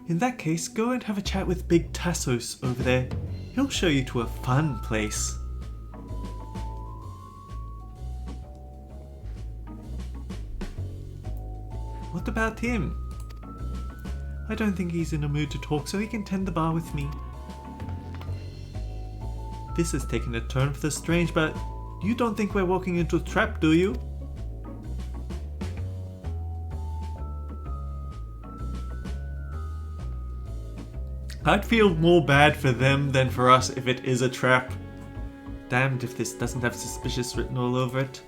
In that case, go and have a chat with Big Tassos over there. He'll show you to a fun place. What about him? I don't think he's in a mood to talk, so he can tend the bar with me. This has taken a turn for the strange, but you don't think we're walking into a trap, do you? I'd feel more bad for them than for us if it is a trap. Damned if this doesn't have suspicious written all over it.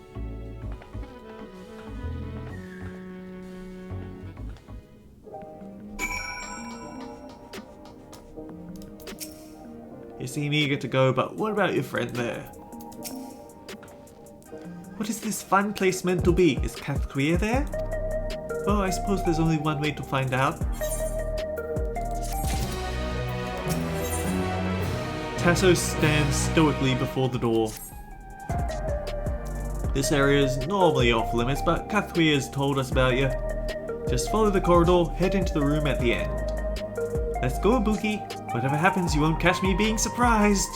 You seem eager to go, but what about your friend there? What is this fun place meant to be? Is Cathqueer there? Oh, I suppose there's only one way to find out. Tassos stands stoically before the door. This area is normally off limits, but Cathqueer has told us about you. Just follow the corridor, head into the room at the end. Let's go, Buki. Whatever happens, you won't catch me being surprised.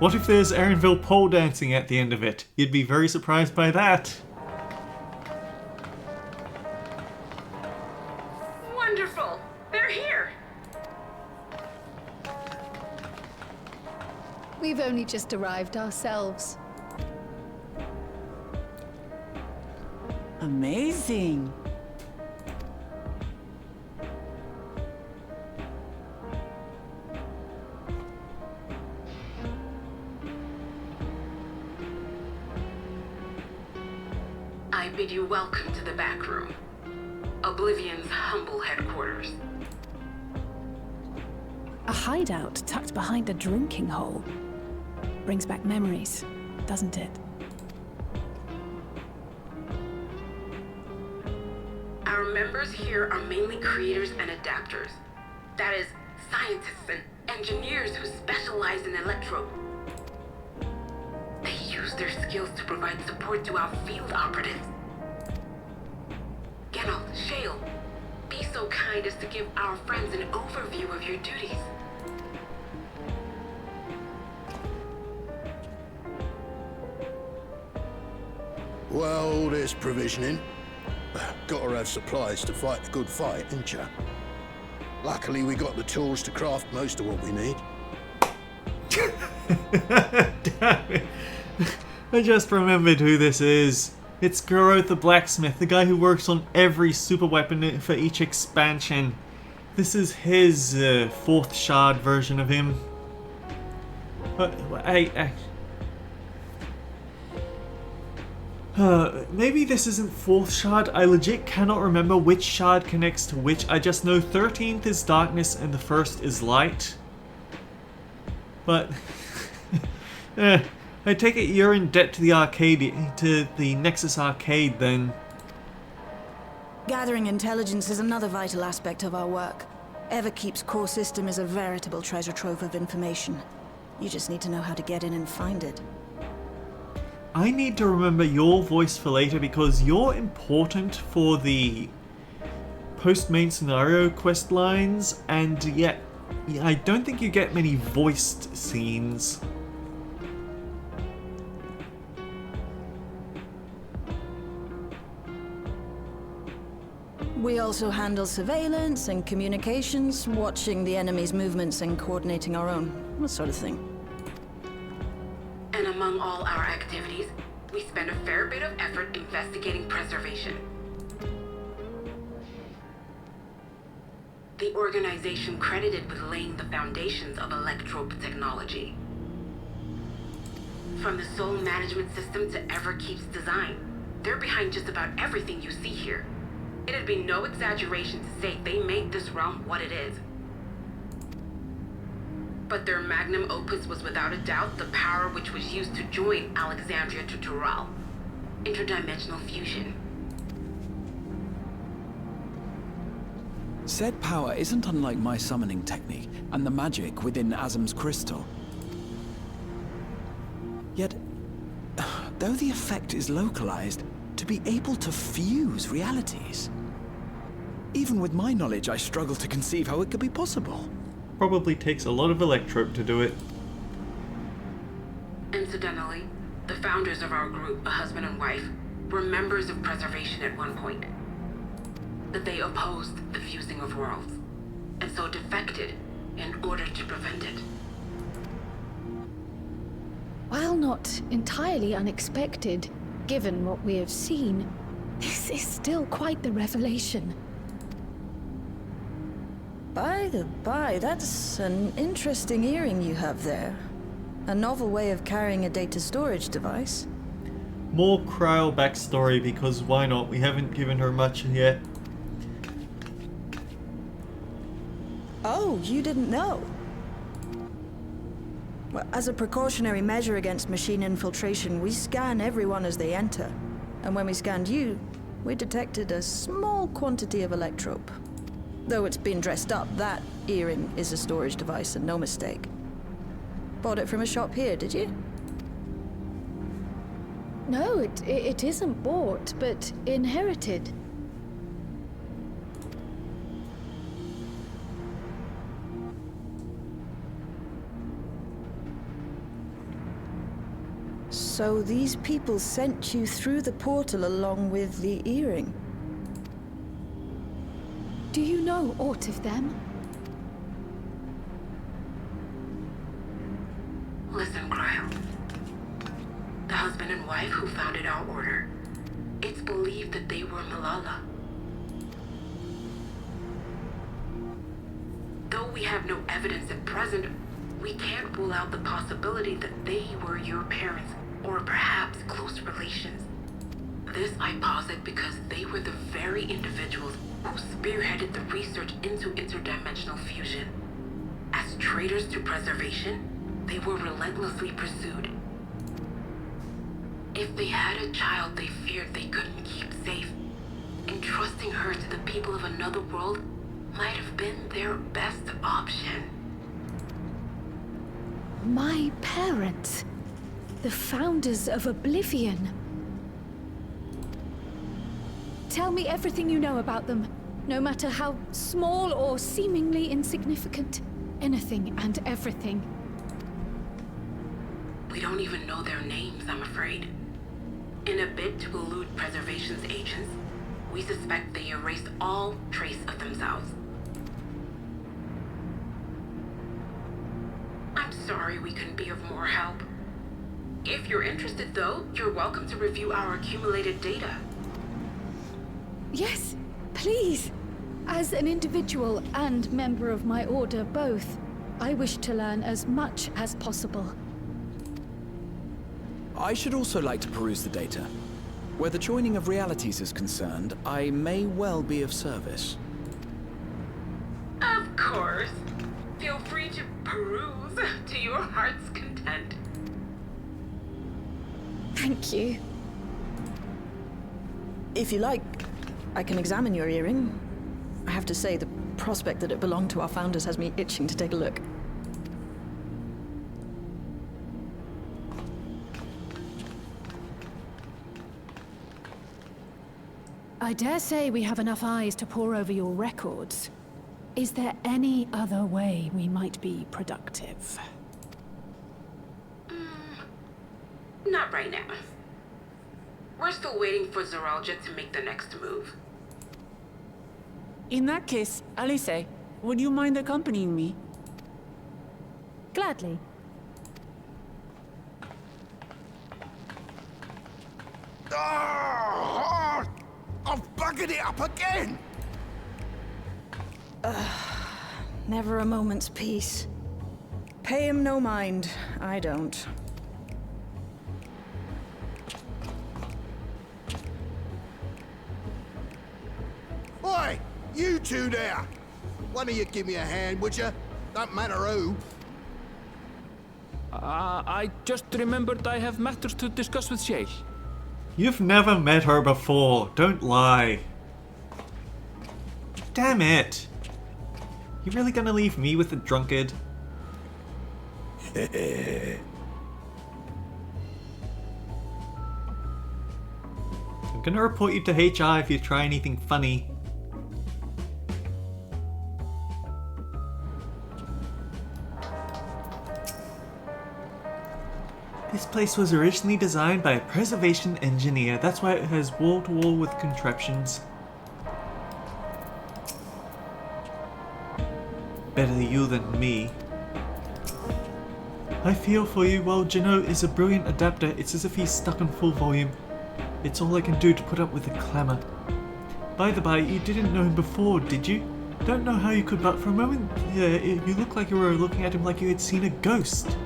What if there's Erinville pole dancing at the end of it? You'd be very surprised by that. Wonderful! They're here! We've only just arrived ourselves. Amazing. I bid you welcome to the back room. Oblivion's humble headquarters. A hideout tucked behind a drinking hole. Brings back memories, doesn't it? Our members here are mainly creators and adapters. That is, scientists and engineers who specialize in electro. They use their skills to provide support to our field operatives. Geralt, Shale, be so kind as to give our friends an overview of your duties. Well, all this provisioning. Gotta have supplies to fight the good fight, ain't ya? Luckily, we got the tools to craft most of what we need. Damn it. I just remembered who this is. It's Goro the Blacksmith, the guy who works on every super weapon for each expansion. This is his 4th shard version of him. But maybe this isn't 4th shard. I legit cannot remember which shard connects to which. I just know 13th is darkness and the 1st is light. But I take it you're in debt to the arcade, to the Nexus arcade then. Gathering intelligence is another vital aspect of our work. Everkeep's core system is a veritable treasure trove of information. You just need to know how to get in and find it. I need to remember your voice for later because you're important for the post-main scenario quest lines, and yet I don't think you get many voiced scenes. We also handle surveillance and communications, watching the enemy's movements and coordinating our own, that sort of thing. And among all our activities, we spend a fair bit of effort investigating preservation. The organization credited with laying the foundations of electrope technology. From the soul management system to Everkeep's design, they're behind just about everything you see here. It'd be no exaggeration to say they made this realm what it is. But their magnum opus was without a doubt the power which was used to join Alexandria to Tural. Interdimensional fusion. Said power isn't unlike my summoning technique and the magic within Azam's crystal. Yet, though the effect is localized, to be able to fuse realities. Even with my knowledge, I struggle to conceive how it could be possible. Probably takes a lot of electrope to do it. Incidentally, the founders of our group, a husband and wife, were members of preservation at one point. But they opposed the fusing of worlds, and so defected in order to prevent it. While not entirely unexpected, given what we have seen, this is still quite the revelation. By the by, that's an interesting earring you have there. A novel way of carrying a data storage device. More Kryl backstory, because why not? We haven't given her much yet. Oh, you didn't know? Well, as a precautionary measure against machine infiltration, we scan everyone as they enter. And when we scanned you, we detected a small quantity of electrope. Though it's been dressed up, that earring is a storage device and no mistake. Bought it from a shop here, did you? No, it isn't bought, but inherited. So these people sent you through the portal along with the earring? Do you know aught of them? Listen, Cryle. The husband and wife who founded our order. It's believed that they were Malala. Though we have no evidence at present, we can't rule out the possibility that they were your parents, or perhaps close relations. This I posit because they were the very individuals who spearheaded the research into interdimensional fusion. As traitors to preservation, they were relentlessly pursued. If they had a child they feared they couldn't keep safe, entrusting her to the people of another world might have been their best option. My parents, the founders of Oblivion. Tell me everything you know about them, no matter how small or seemingly insignificant. Anything and everything. We don't even know their names, I'm afraid. In a bid to elude preservation's agents, we suspect they erased all trace of themselves. I'm sorry we couldn't be of more help. If you're interested, though, you're welcome to review our accumulated data. Yes, please. As an individual and member of my order both, I wish to learn as much as possible. I should also like to peruse the data. Where the joining of realities is concerned, I may well be of service. Of course. Feel free to peruse to your heart's content. Thank you. If you like, I can examine your earring. I have to say, the prospect that it belonged to our founders has me itching to take a look. I dare say we have enough eyes to pore over your records. Is there any other way we might be productive? Not right now. We're still waiting for Zoralja to make the next move. In that case, Alice, would you mind accompanying me? Gladly. Oh, I've buggered it up again! Never a moment's peace. Pay him no mind. I don't. Oi! You two there! One of you give me a hand, would you? Don't matter who. I just remembered I have matters to discuss with Shay. You've never met her before. Don't lie. Damn it. You really gonna leave me with the drunkard? I'm gonna report you to HR if you try anything funny. This place was originally designed by a preservation engineer. That's why it has wall-to-wall with contraptions. Better you than me. I feel for you. While Jano is a brilliant adapter, it's as if he's stuck on full volume. It's all I can do to put up with the clamour. By the by, you didn't know him before, did you? Don't know how you could, but for a moment, you looked like you were looking at him like you had seen a ghost.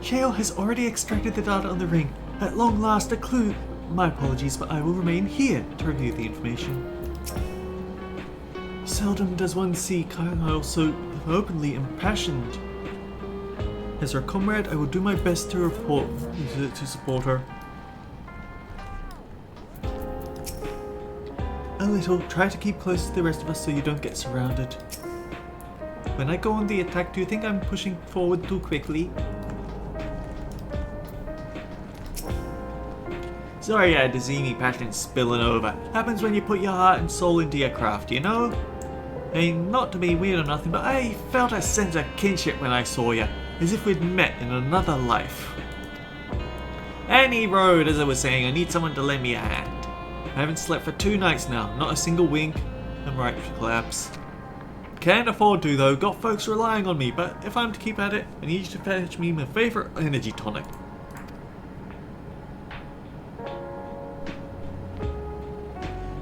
Shale has already extracted the data on the ring. At long last, a clue. My apologies, but I will remain here to review the information. Seldom does one see Kyle so openly impassioned. As her comrade, I will do my best to support her. A little. Try to keep close to the rest of us so you don't get surrounded. When I go on the attack, do you think I'm pushing forward too quickly? Sorry I had the zany passion spilling over. Happens when you put your heart and soul into your craft, you know? I mean, not to be weird or nothing, but I felt a sense of kinship when I saw you, as if we'd met in another life. Any road, as I was saying, I need someone to lend me a hand. I haven't slept for 2 nights now, not a single wink. I'm ripe to collapse. Can't afford to though, got folks relying on me, but if I'm to keep at it, I need you to fetch me my favourite energy tonic.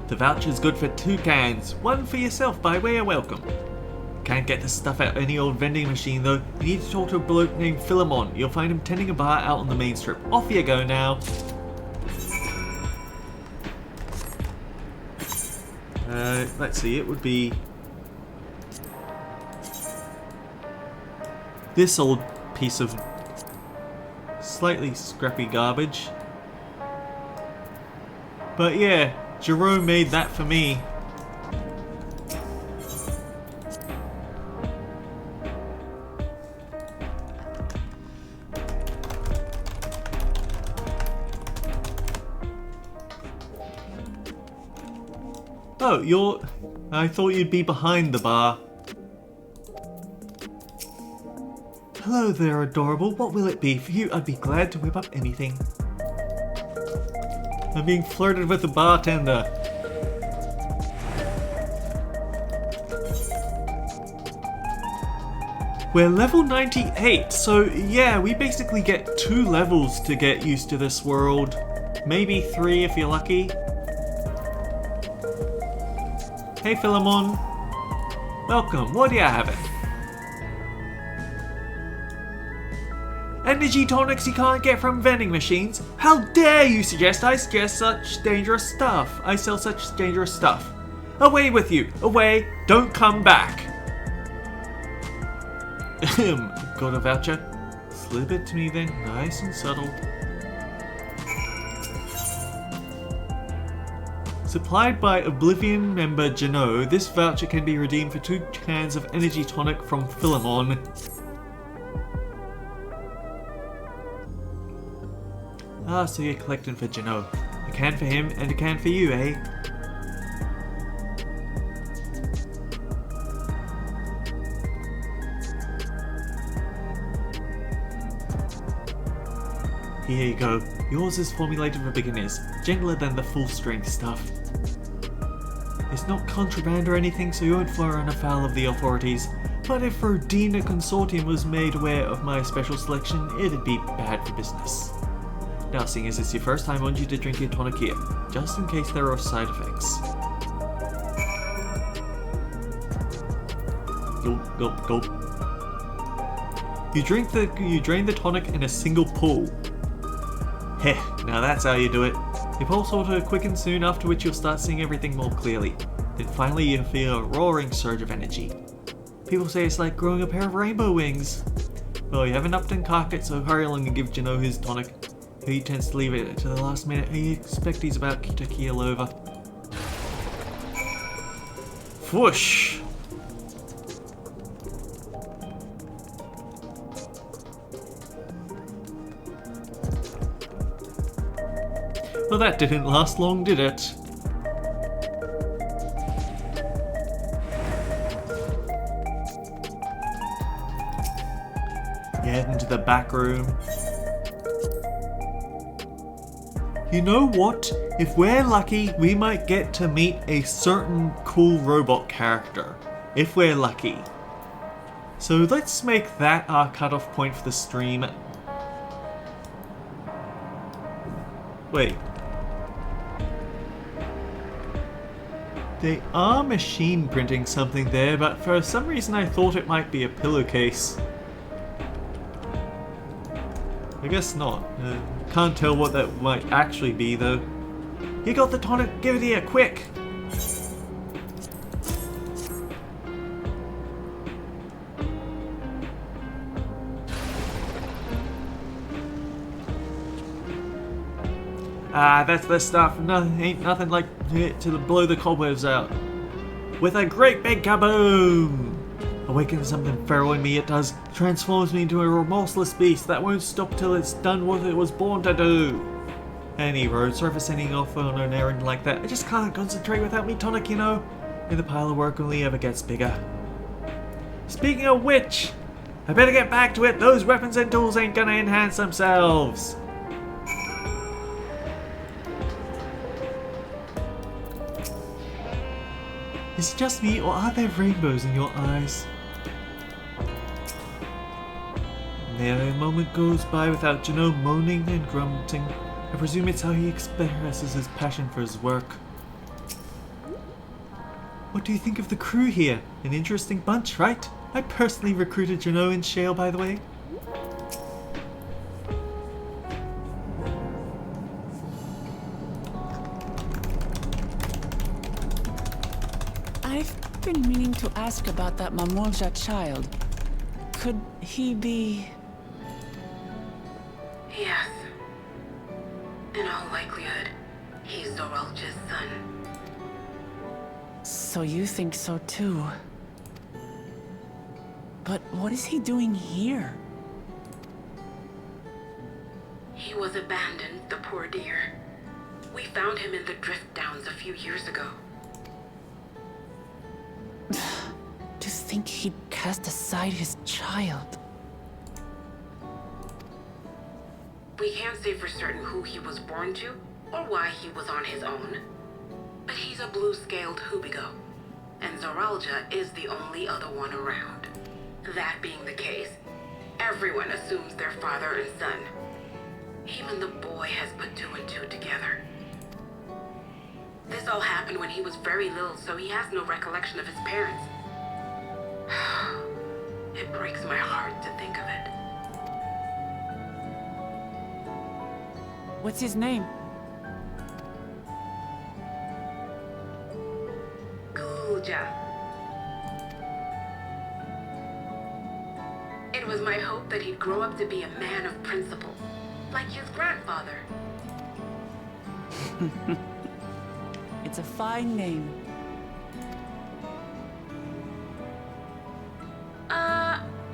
The voucher's good for 2 cans, 1 for yourself by way of welcome. Can't get this stuff at any old vending machine though, you need to talk to a bloke named Philemon. You'll find him tending a bar out on the main strip. Off you go now. Let's see, it would be this old piece of slightly scrappy garbage. But yeah, Jerome made that for me. Oh, I thought you'd be behind the bar. Hello there, adorable. What will it be? For you, I'd be glad to whip up anything. I'm being flirted with the bartender. We're level 98, so yeah, we basically get 2 levels to get used to this world. Maybe 3 if you're lucky. Hey Philemon. Welcome, what are you having? Energy tonics you can't get from vending machines? How dare you suggest I suggest such dangerous stuff? I sell such dangerous stuff. Away with you, away, don't come back. Got a voucher? Slip it to me then, nice and subtle. Supplied by Oblivion member Jano, this voucher can be redeemed for 2 cans of energy tonic from Philemon. Ah, so you're collecting for Jano. A can for him and a can for you, eh? Here you go. Yours is formulated for beginners, gentler than the full-strength stuff. It's not contraband or anything, so you won't run afoul of the authorities. But if Rodina Consortium was made aware of my special selection, it'd be bad for business. Now, seeing as it's your first time, I want you to drink your tonic here, just in case there are side effects. Gulp, gulp, gulp. You drain the tonic in a single pull. Heh, now that's how you do it. Your pulse will quicken soon, after which you'll start seeing everything more clearly. Then finally you'll feel a roaring surge of energy. People say it's like growing a pair of rainbow wings. Well, you haven't upped and cocked it, so hurry along and give Jano his tonic. He tends to leave it to the last minute, and you expect he's about to keel over. Whoosh! Well, that didn't last long, did it? Get into the back room. You know what? If we're lucky, we might get to meet a certain cool robot character. If we're lucky. So let's make that our cutoff point for the stream. Wait. They are machine printing something there, but for some reason I thought it might be a pillowcase. I guess not. Can't tell what that might actually be though. You got the tonic, give it here, quick! Ah, that's the stuff. Ain't nothing like it to blow the cobwebs out. With a great big kaboom! Awakens something feral in me, it does. Transforms me into a remorseless beast that won't stop till it's done what it was born to do. Any road surface sending off on an errand like that, I just can't concentrate without me tonic, you know? And the pile of work only ever gets bigger. Speaking of which, I better get back to it. Those weapons and tools ain't gonna enhance themselves. Is it just me, or are there rainbows in your eyes? Nearly a moment goes by without Janot moaning and grunting. I presume it's how he expresses his passion for his work. What do you think of the crew here? An interesting bunch, right? I personally recruited Janot and Shale, by the way. I've been meaning to ask about that Mamolja child. Could he be... Yes. In all likelihood, he's Zoralja's son. So you think so too? But what is he doing here? He was abandoned, the poor dear. We found him in the Drift Downs a few years ago. To think he'd cast aside his child. We can't say for certain who he was born to, or why he was on his own. But he's a blue-scaled Hubigo, and Zoralja is the only other one around. That being the case, everyone assumes they're father and son. Even the boy has put two and two together. This all happened when he was very little, so he has no recollection of his parents. It breaks my heart to think of it. What's his name? Gulja. It was my hope that he'd grow up to be a man of principle, like his grandfather. It's a fine name.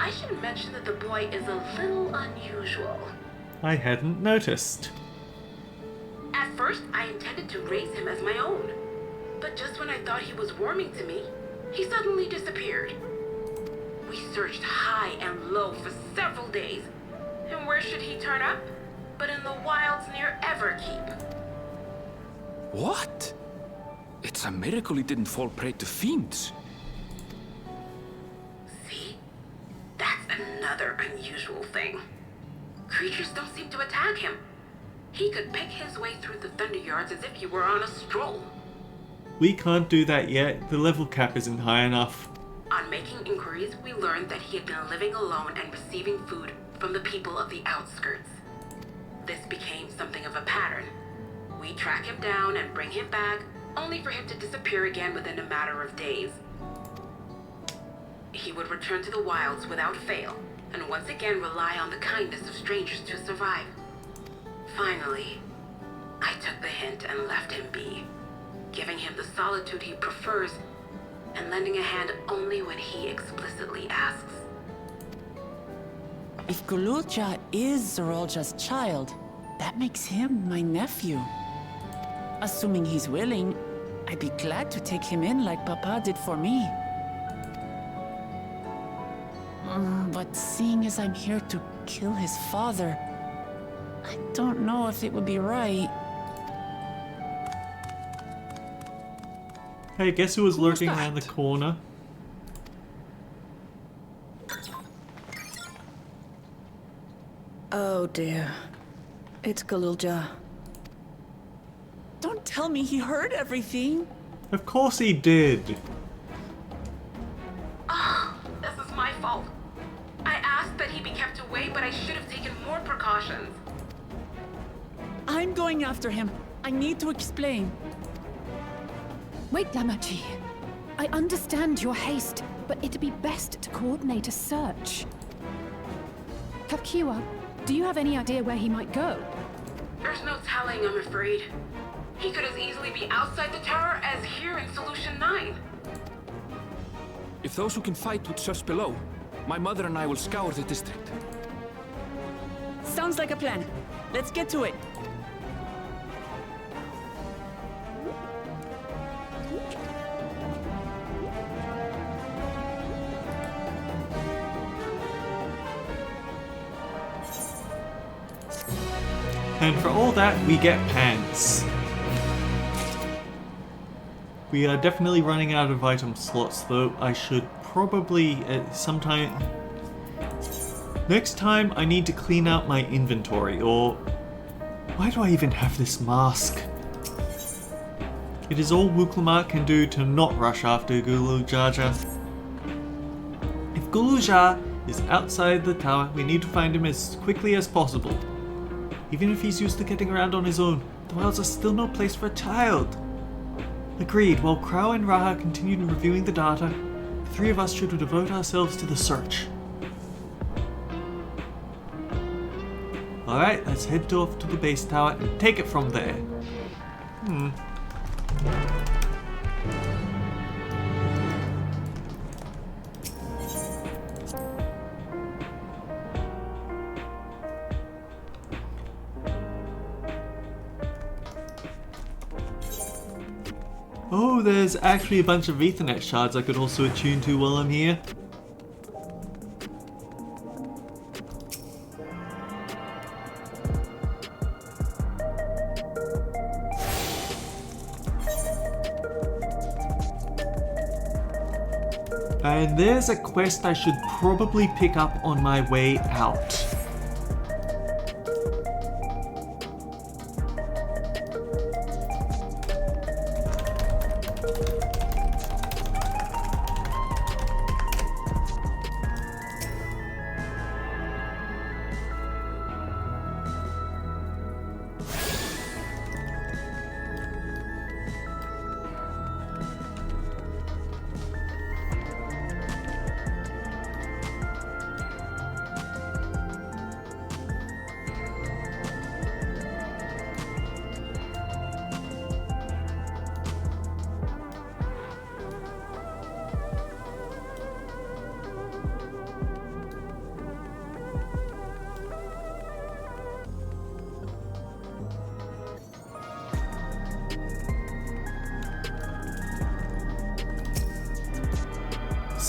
I should mention that the boy is a little unusual. I hadn't noticed. At first, I intended to raise him as my own. But just when I thought he was warming to me, he suddenly disappeared. We searched high and low for several days. And where should he turn up? But in the wilds near Everkeep. What? It's a miracle he didn't fall prey to fiends. See? That's another unusual thing. Creatures don't seem to attack him. He could pick his way through the Thunder Yards as if he were on a stroll. We can't do that yet. The level cap isn't high enough. On making inquiries, we learned that he had been living alone and receiving food from the people of the outskirts. This became something of a pattern. We track him down and bring him back, only for him to disappear again within a matter of days. He would return to the wilds without fail, and once again rely on the kindness of strangers to survive. Finally, I took the hint and left him be, giving him the solitude he prefers and lending a hand only when he explicitly asks. If Gululja is Zoralja's child, that makes him my nephew. Assuming he's willing, I'd be glad to take him in like Papa did for me. But seeing as I'm here to kill his father, I don't know if it would be right. Hey, guess who was Who was lurking around the that? corner? Oh dear. It's Gululja. Don't tell me he heard everything. Of course he did. This is my fault. I asked that he be kept away, but I should have taken more precautions. I'm going after him. I need to explain. Wait, Lamachi. I understand your haste, but it'd be best to coordinate a search. Kapkiwa, do you have any idea where he might go? There's no telling, I'm afraid. He could as easily be outside the tower as here in Solution 9. If those who can fight would search below, my mother and I will scour the district. Sounds like a plan. Let's get to it. And for all that, we get pants. We are definitely running out of item slots though. I should probably sometime... Next time I need to clean out my inventory, or... Why do I even have this mask? It is all Wuklamar can do to not rush after Gulu Jaja. If Guluja is outside the tower, we need to find him as quickly as possible. Even if he's used to getting around on his own, the wilds are still no place for a child. Agreed. While Crow and Raha continued reviewing the data, the three of us should devote ourselves to the search. Alright, let's head off to the base tower and take it from there. Oh, there's actually a bunch of Ethernet shards I could also attune to while I'm here. And there's a quest I should probably pick up on my way out.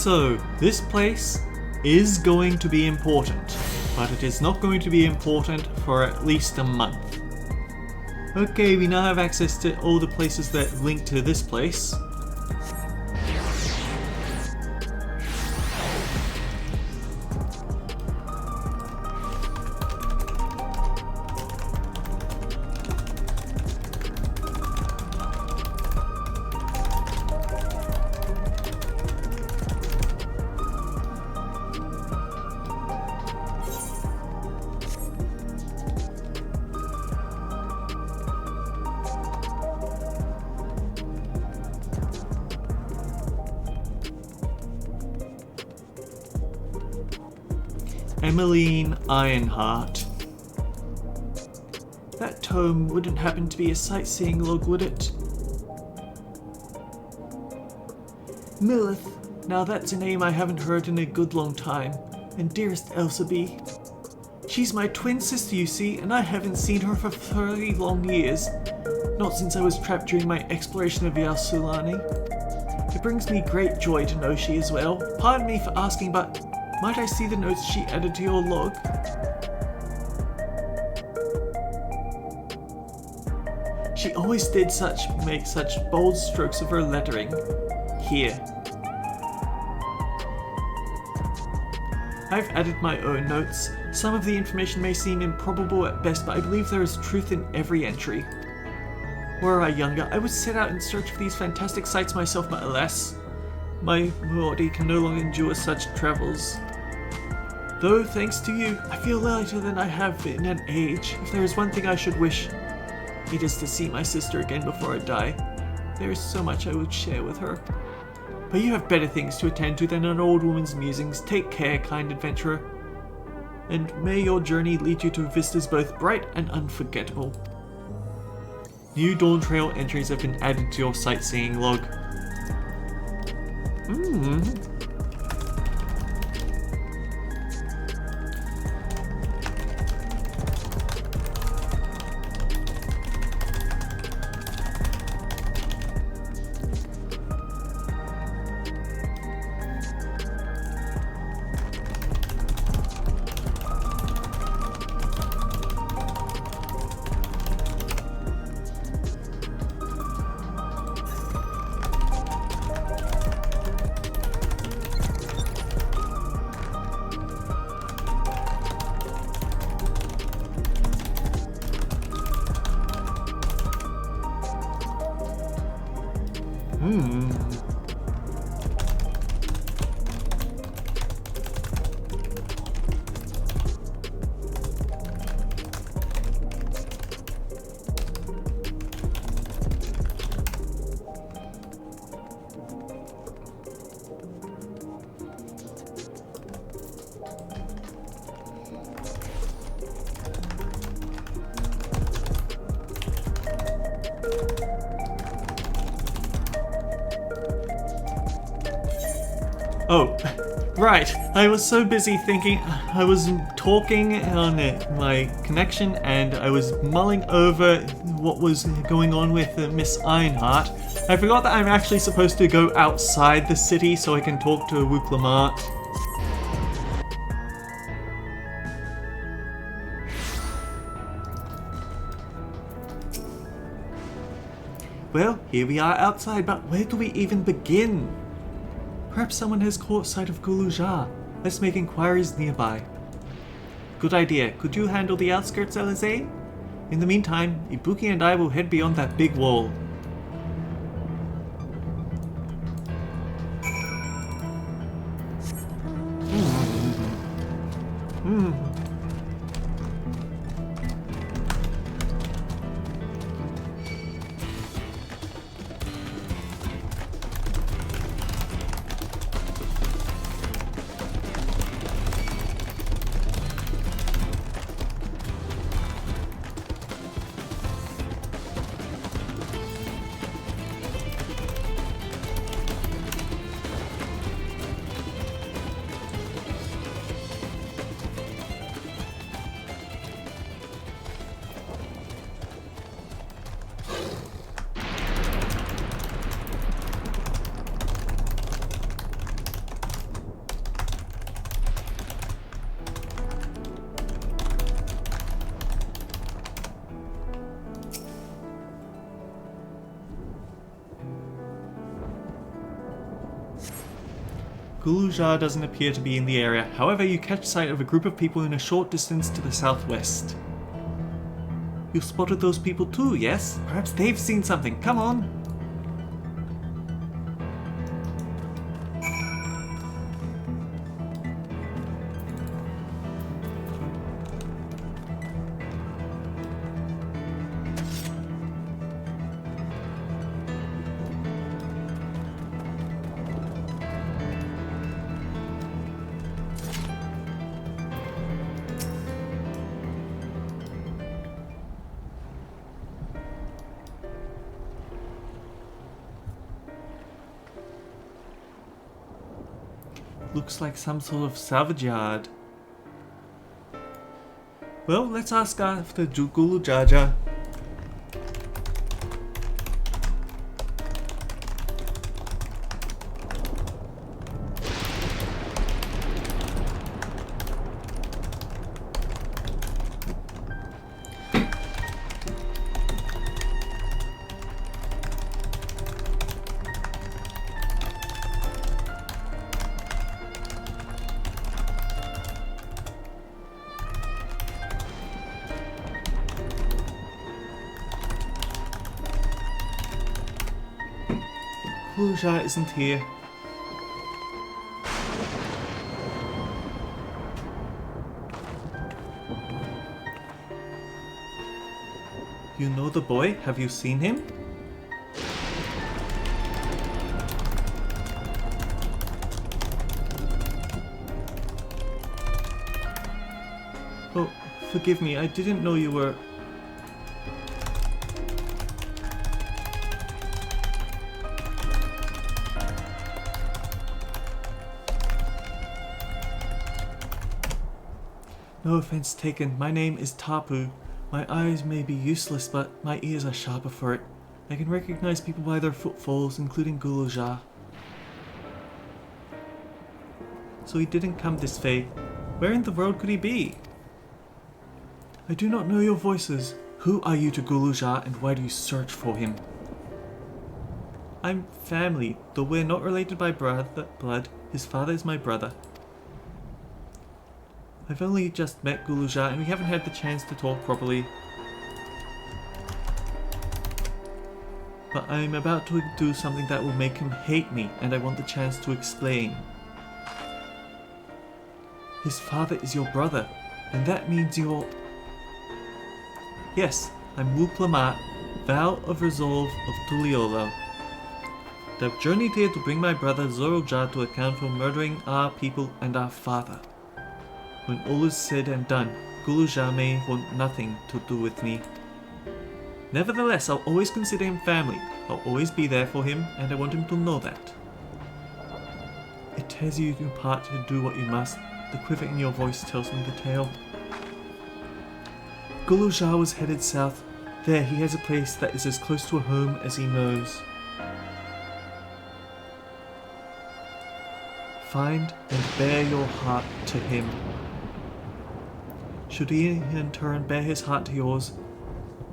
So, this place is going to be important, but it is not going to be important for at least a month. Okay, we now have access to all the places that link to this place. Emmeline Ironheart. That tome wouldn't happen to be a sightseeing log, would it? Millith. Now that's a name I haven't heard in a good long time. And dearest Elsaby. She's my twin sister, you see, and I haven't seen her for 30 long years. Not since I was trapped during my exploration of Yasuilani. It brings me great joy to know she is well. Pardon me for asking, but might I see the notes she added to your log? She always did make such bold strokes of her lettering. Here. I've added my own notes. Some of the information may seem improbable at best, but I believe there is truth in every entry. Were I younger, I would set out in search of these fantastic sights myself, but alas, my body can no longer endure such travels. Though, thanks to you, I feel lighter than I have in an age. If there is one thing I should wish, it is to see my sister again before I die. There is so much I would share with her. But you have better things to attend to than an old woman's musings. Take care, kind adventurer. And may your journey lead you to vistas both bright and unforgettable. New Dawntrail entries have been added to your sightseeing log. Oh, right. I was so busy thinking. I was talking on my connection and I was mulling over what was going on with Miss Ironheart. I forgot that I'm actually supposed to go outside the city so I can talk to Wuklamart. Well, here we are outside, but where do we even begin? Perhaps someone has caught sight of Gulujar. Let's make inquiries nearby. Good idea. Could you handle the outskirts, Alize? In the meantime, Ibuki and I will head beyond that big wall. Gulujar doesn't appear to be in the area. However, you catch sight of a group of people in a short distance to the southwest. You spotted those people too, yes? Perhaps they've seen something. Come on! Looks like some sort of salvage yard. Well, let's ask after Gulujaja. Gulujar isn't here. You know the boy? Have you seen him? Oh, forgive me, I didn't know you were... No offense taken, my name is Tapu. My eyes may be useless, but my ears are sharper for it. I can recognize people by their footfalls, including Gulujar. So he didn't come this way. Where in the world could he be? I do not know your voices. Who are you to Gulujar, and why do you search for him? I'm family, though we're not related by blood. His father is my brother. I've only just met Gulujar and we haven't had the chance to talk properly. But I'm about to do something that will make him hate me, and I want the chance to explain. His father is your brother, and that means you're... Yes, I'm Wuklamart, Vow of Resolve of Tuliolo. I've journeyed here to bring my brother Zorojar to account for murdering our people and our father. When all is said and done, Gulujar may want nothing to do with me. Nevertheless, I'll always consider him family. I'll always be there for him, and I want him to know that. It tears you apart to do what you must. The quiver in your voice tells me the tale. Gulujar was headed south. There he has a place that is as close to a home as he knows. Find and bear your heart to him. Should he in turn bear his heart to yours,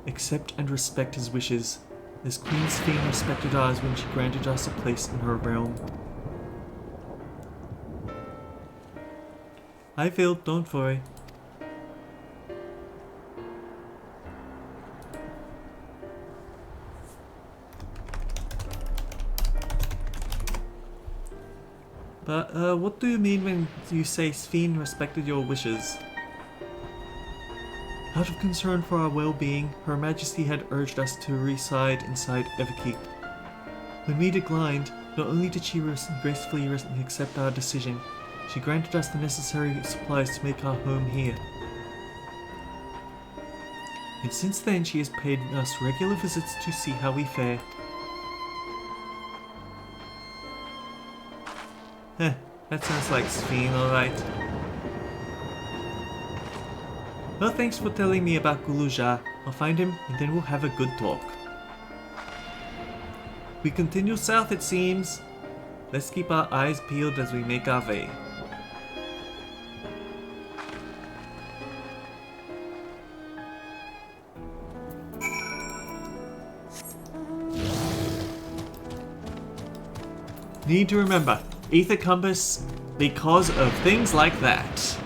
accept and respect his wishes, as Queen Sphene respected ours when she granted us a place in her realm. I feel, don't worry. But, what do you mean when you say Sphene respected your wishes? Out of concern for our well-being, Her Majesty had urged us to reside inside Everkeep. When we declined, not only did she gracefully accept our decision, she granted us the necessary supplies to make our home here. And since then she has paid us regular visits to see how we fare. Heh, that sounds like Sphene, alright. Well, thanks for telling me about Gulujar. I'll find him and then we'll have a good talk. We continue south, it seems. Let's keep our eyes peeled as we make our way. Need to remember, Ether Compass because of things like that.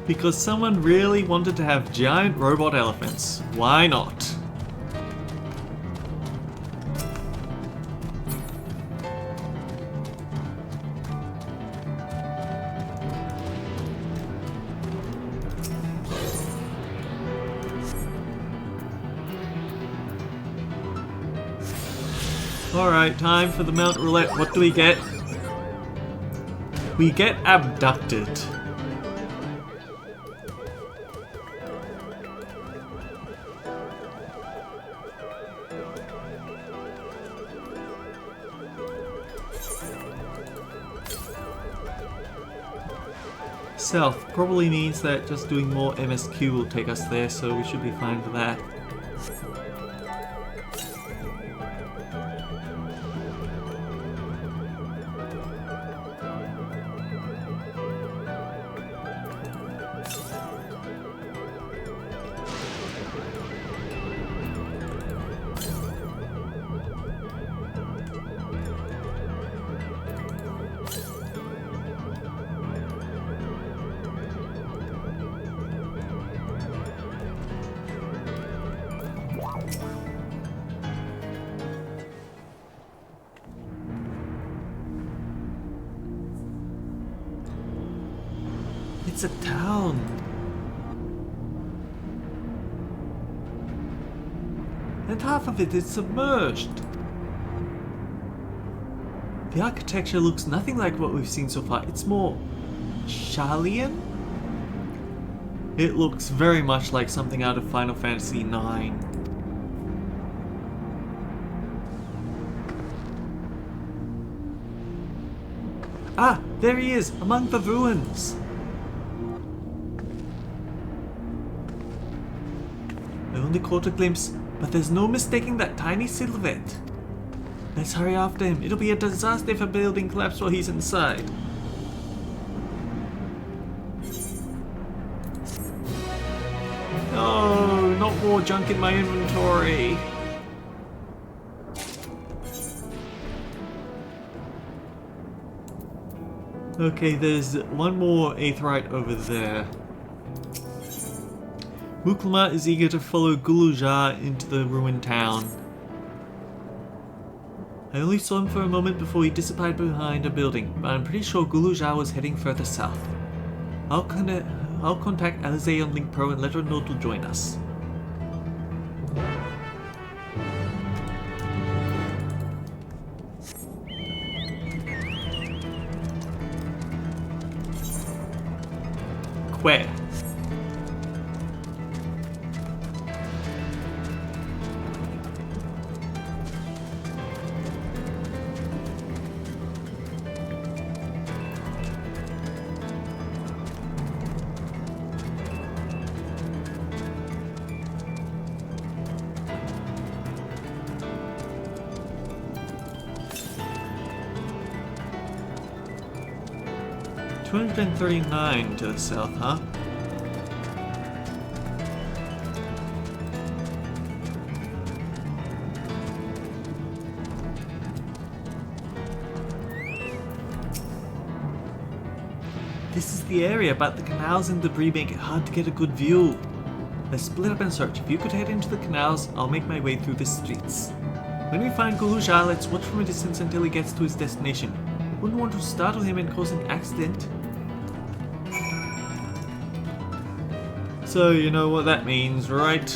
Because someone really wanted to have giant robot elephants. Why not? Alright, time for the Mount Roulette. What do we get? We get abducted. South probably means that just doing more MSQ will take us there, so we should be fine for that. It's a town. And half of it is submerged. The architecture looks nothing like what we've seen so far. It's more Shalian? It looks very much like something out of Final Fantasy IX. Ah, there he is, among the ruins. I only caught a glimpse. But there's no mistaking that tiny silhouette. Let's hurry after him. It'll be a disaster if a building collapses while he's inside. No, not more junk in my inventory. Okay, there's one more aetheryte over there. Muklama is eager to follow Gulujar into the ruined town. I only saw him for a moment before he disappeared behind a building, but I'm pretty sure Gulujar was heading further south. I'll contact Alize on Link Pro and let her know to join us. Where? $239 to the south, huh? This is the area, but the canals and debris make it hard to get a good view. Let's split up and search. If you could head into the canals, I'll make my way through the streets. When we find Gulujar, let's watch from a distance until he gets to his destination. Wouldn't want to startle him and cause an accident. So you know what that means, right?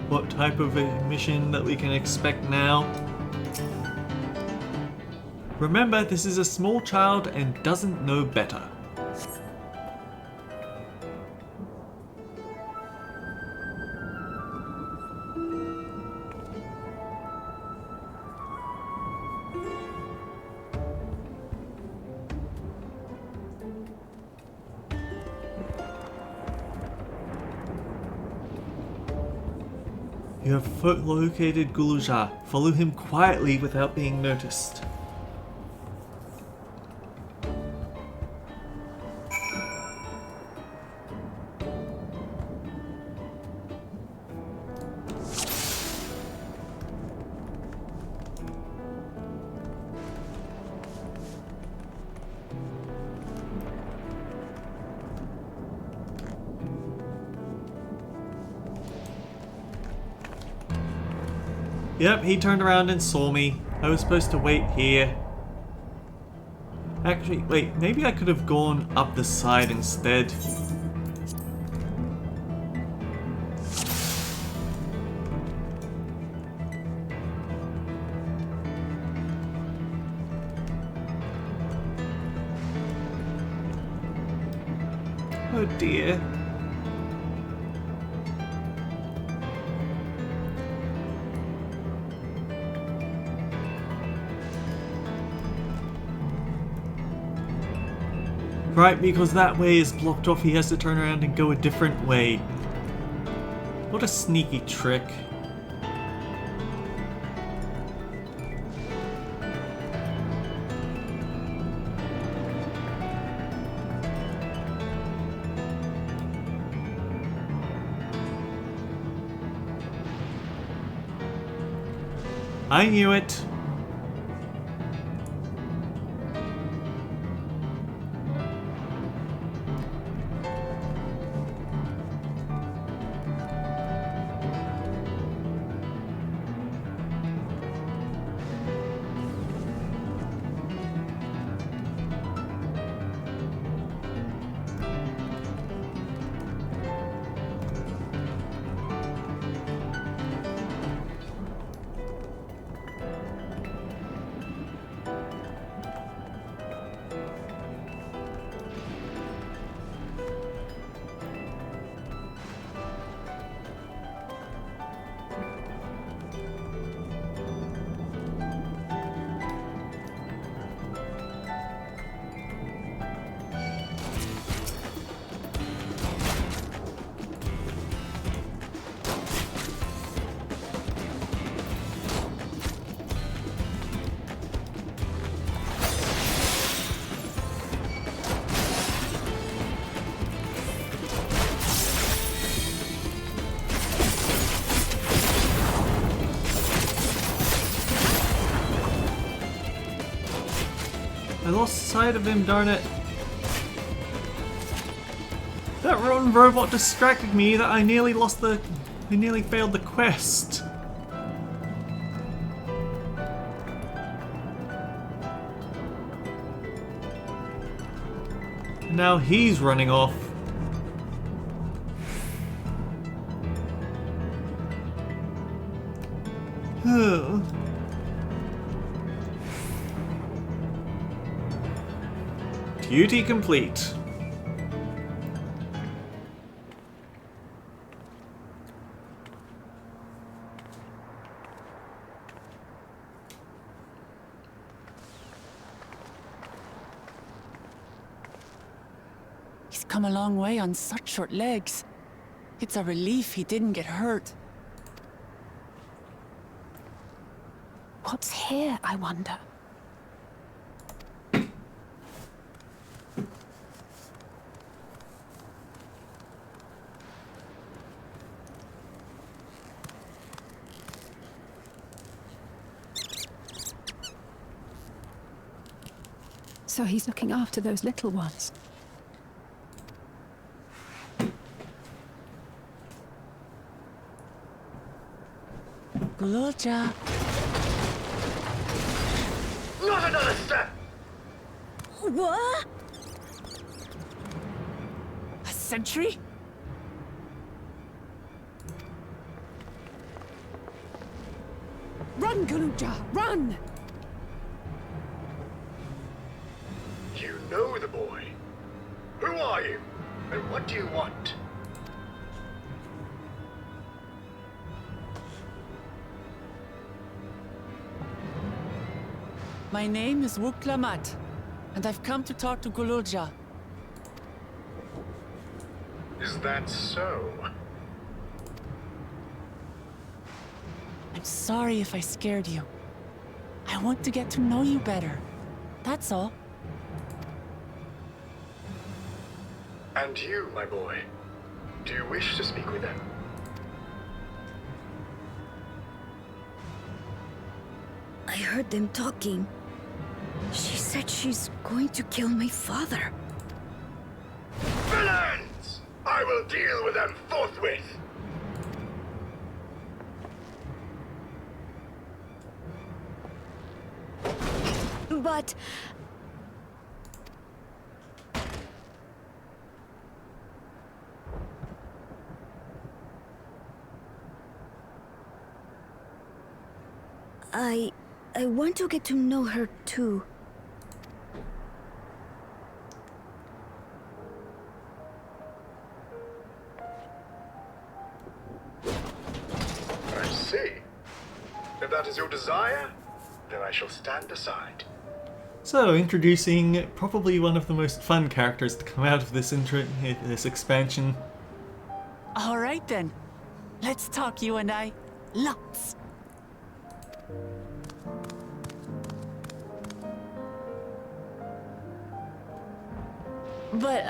What type of a mission that we can expect now? Remember, this is a small child and doesn't know better. You have located Gulujar. Follow him quietly without being noticed. Yep, he turned around and saw me. I was supposed to wait here. Actually, wait, maybe I could have gone up the side instead. Oh dear. Right, because that way is blocked off, he has to turn around and go a different way. What a sneaky trick. I knew it. lost sight of him, darn it. That rotten robot distracted me that I nearly failed the quest. And now he's running off. Duty complete. He's come a long way on such short legs. It's a relief he didn't get hurt. What's here, I wonder? So he's looking after those little ones. Gululja. Not another step! What? A sentry? Run, Gululja, run! You know the boy. Who are you? And what do you want? My name is Wuklamat, and I've come to talk to Gululja. Is that so? I'm sorry if I scared you. I want to get to know you better. That's all. And you, my boy, do you wish to speak with them? I heard them talking. She said she's going to kill my father. Villains! I will deal with them forthwith! But... I want to get to know her too. I see. If that is your desire, then I shall stand aside. So, introducing probably one of the most fun characters to come out of this this expansion. All right then. Let's talk, you and I. Lots. But,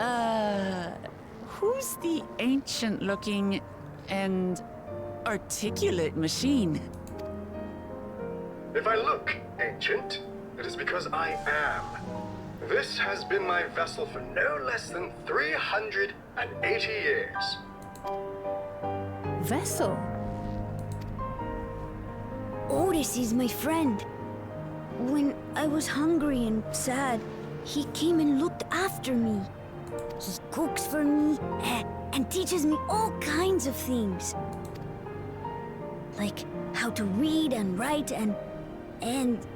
who's the ancient-looking and articulate machine? If I look ancient, it is because I am. This has been my vessel for no less than 380 years. Vessel? Otis is my friend. When I was hungry and sad, he came and looked after me. He cooks for me and teaches me all kinds of things. Like how to read and write and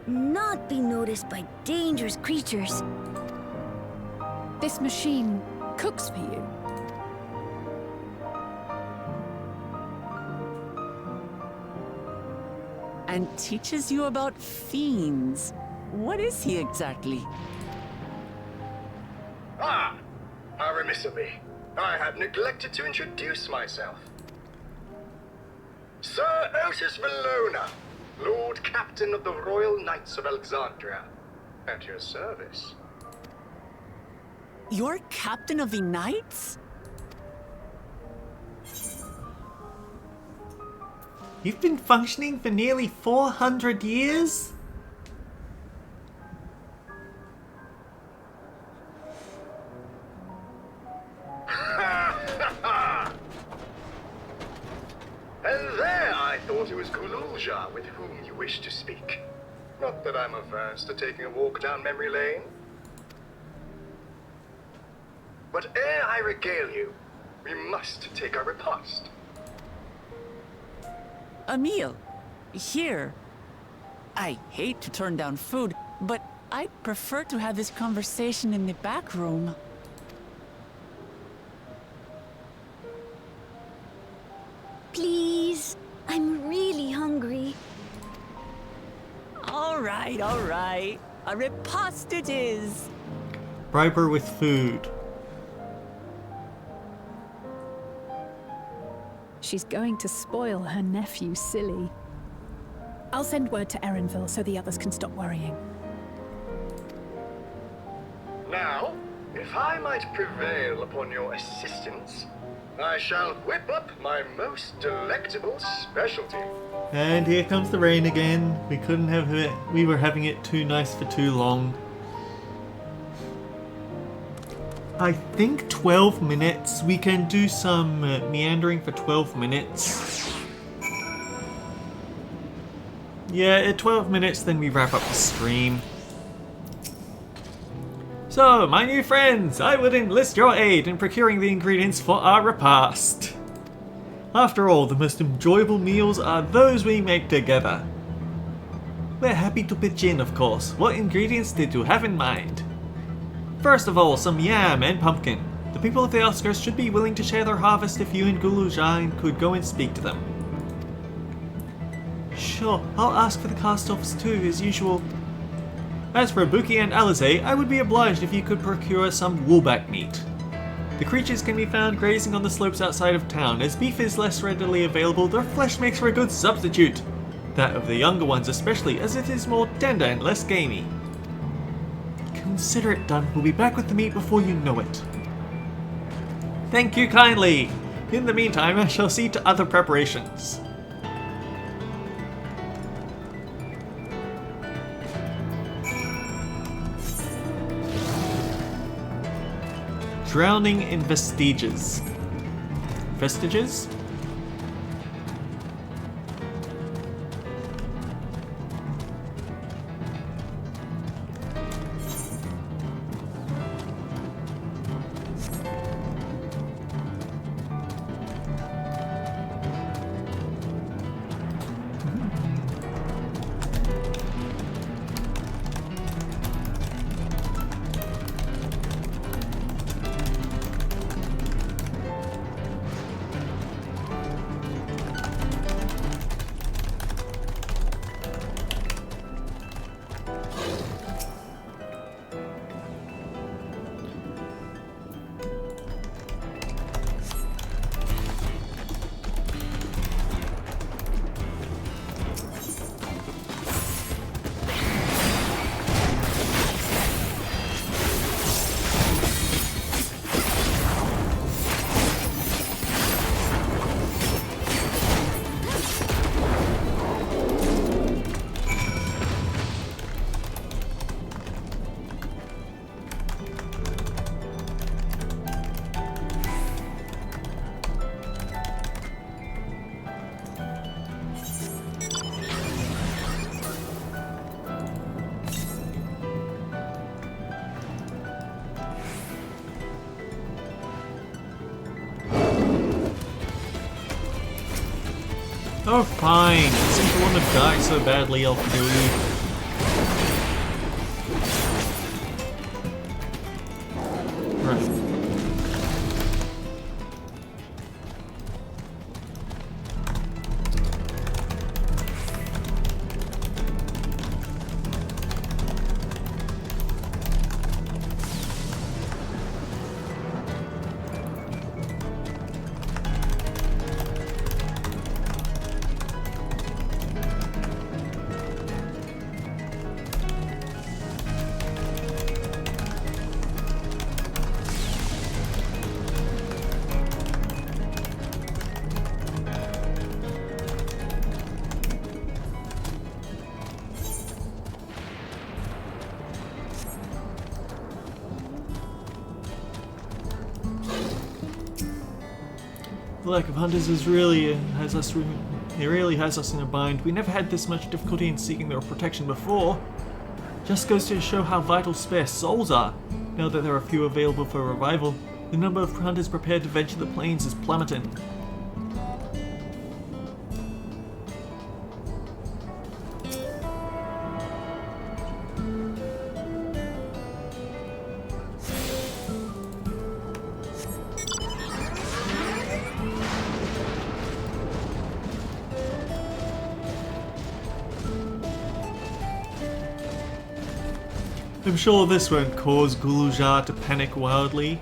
not be noticed by dangerous creatures. This machine cooks for you? And teaches you about fiends. What is he exactly? Ah! How remiss of me. I had neglected to introduce myself. Sir Otis Valona, Lord Captain of the Royal Knights of Alexandria. At your service. You're captain of the Knights? You've been functioning for nearly 400 years? Kululja with whom you wish to speak. Not that I'm averse to taking a walk down memory lane. But ere I regale you, we must take our repast. A meal. Here. I hate to turn down food, but I'd prefer to have this conversation in the back room. Please, I'm really hungry. All right. A repast it is. Bribe her with food. She's going to spoil her nephew silly. I'll send word to Erenville so the others can stop worrying. Now, if I might prevail upon your assistance, I shall whip up my most delectable specialty. And here comes the rain again. We couldn't have it. We were having it too nice for too long. I think 12 minutes. We can do some meandering for 12 minutes. Yeah, at 12 minutes then we wrap up the stream. So, my new friends, I would enlist your aid in procuring the ingredients for our repast. After all, the most enjoyable meals are those we make together. We're happy to pitch in, of course. What ingredients did you have in mind? First of all, some yam and pumpkin. The people of the outskirts should be willing to share their harvest if you and Gulujan could go and speak to them. Sure, I'll ask for the cast-offs too, as usual. As for Ibuki and Alize, I would be obliged if you could procure some woolback meat. The creatures can be found grazing on the slopes outside of town. As beef is less readily available, their flesh makes for a good substitute. That of the younger ones especially, as it is more tender and less gamey. Consider it done. We'll be back with the meat before you know it. Thank you kindly. In the meantime, I shall see to other preparations. Drowning in vestiges. Vestiges? Oh, fine. Since you want to die so badly, I'll kill you. The lack of hunters is really has us It really has us in a bind. We never had this much difficulty in seeking their protection before. Just goes to show how vital spare souls are. Now that there are few available for revival, the number of hunters prepared to venture the plains is plummeting. I'm sure this won't cause Gulujar to panic wildly.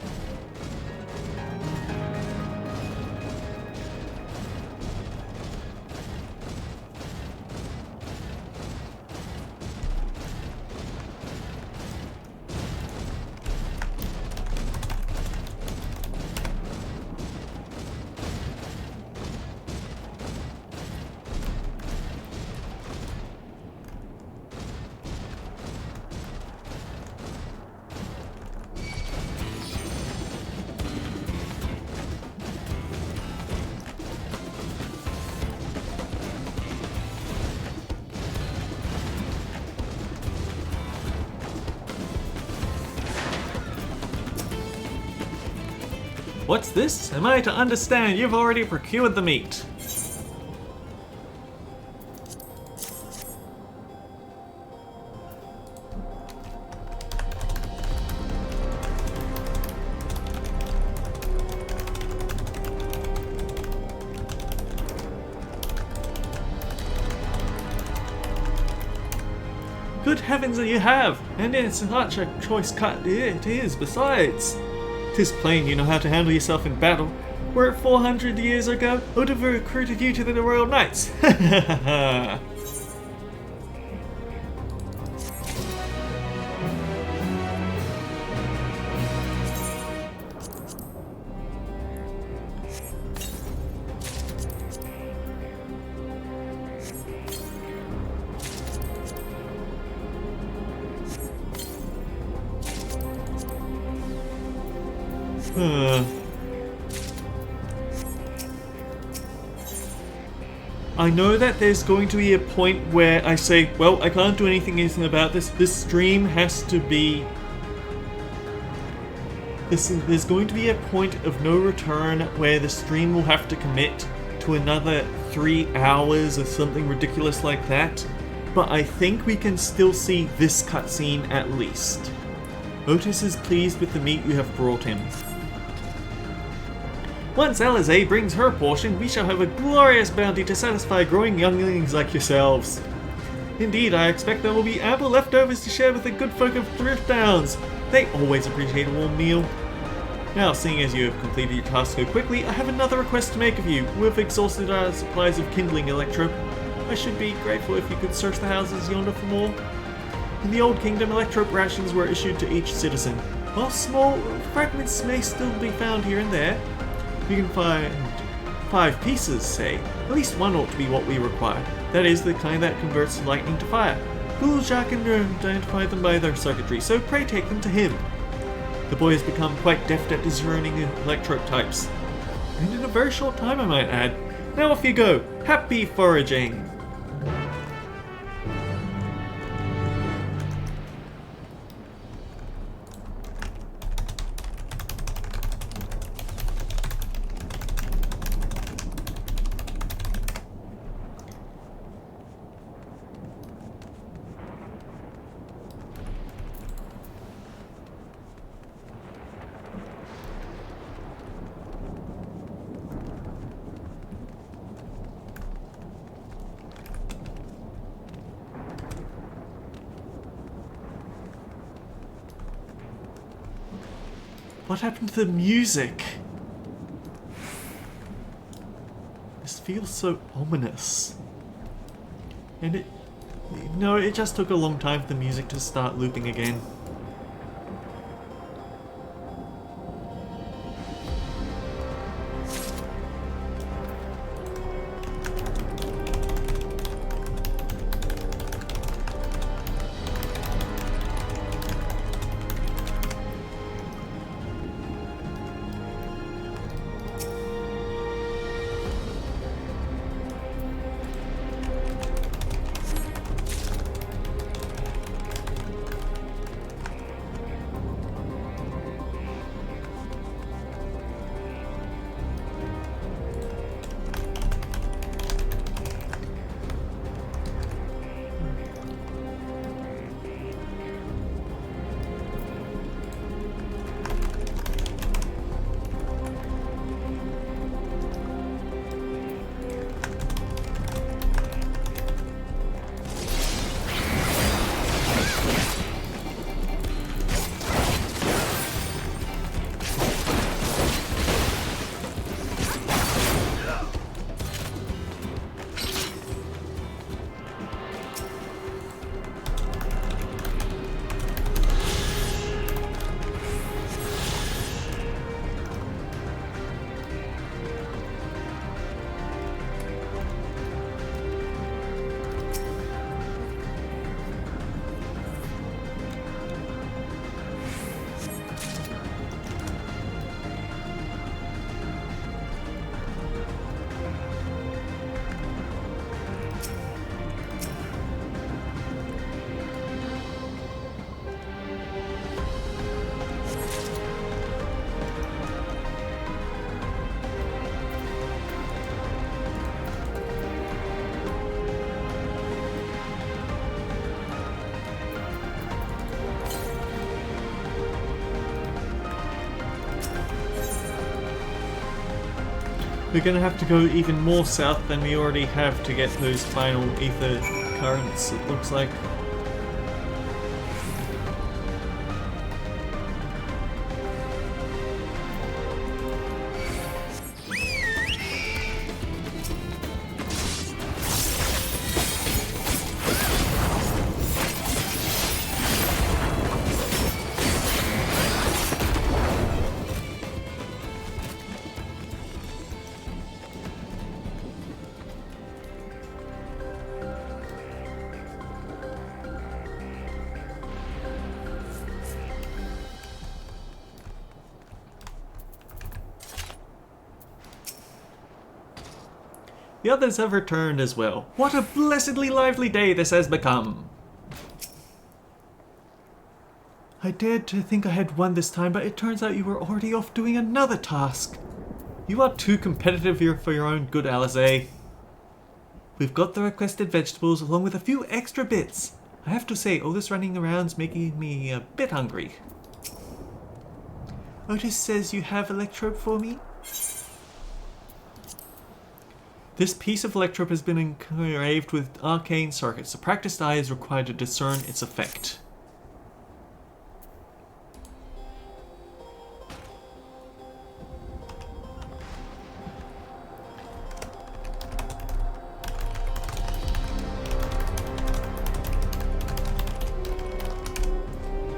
What's this? Am I to understand you've already procured the meat? Good heavens that you have! And it's such a choice cut it is, besides. 'Tis plain you know how to handle yourself in battle. Were it 400 years ago, I would have recruited you to the Royal Knights. Ha ha ha ha! I know that there's going to be a point where I say, well, I can't do anything about this. This stream has to be... There's going to be a point of no return where the stream will have to commit to another 3 hours or something ridiculous like that. But I think we can still see this cutscene at least. Otis is pleased with the meat you have brought him. Once Alizé brings her portion, we shall have a glorious bounty to satisfy growing younglings like yourselves. Indeed, I expect there will be ample leftovers to share with the good folk of Thrift Downs. They always appreciate a warm meal. Now, seeing as you have completed your task so quickly, I have another request to make of you. We have exhausted our supplies of kindling electro. I should be grateful if you could search the houses yonder for more. In the Old Kingdom, electrope rations were issued to each citizen. While small fragments may still be found here and there, you can find 5 pieces, say. At least one ought to be what we require. That is, the kind that converts lightning to fire. Gulujar can identify them by their circuitry, so pray take them to him. The boy has become quite deft at discerning electrope types. And in a very short time, I might add. Now off you go. Happy foraging! What happened to the music? This feels so ominous. And it just took a long time for the music to start looping again. We're gonna have to go even more south than we already have to get those final ether currents, it looks like. The others have returned as well. What a blessedly lively day this has become! I dared to think I had won this time, but it turns out you were already off doing another task. You are too competitive here for your own good, Alice. We've got the requested vegetables along with a few extra bits. I have to say, all this running around's making me a bit hungry. Otis says you have electrope for me? This piece of electrope has been engraved with arcane circuits. A practiced eye is required to discern its effect.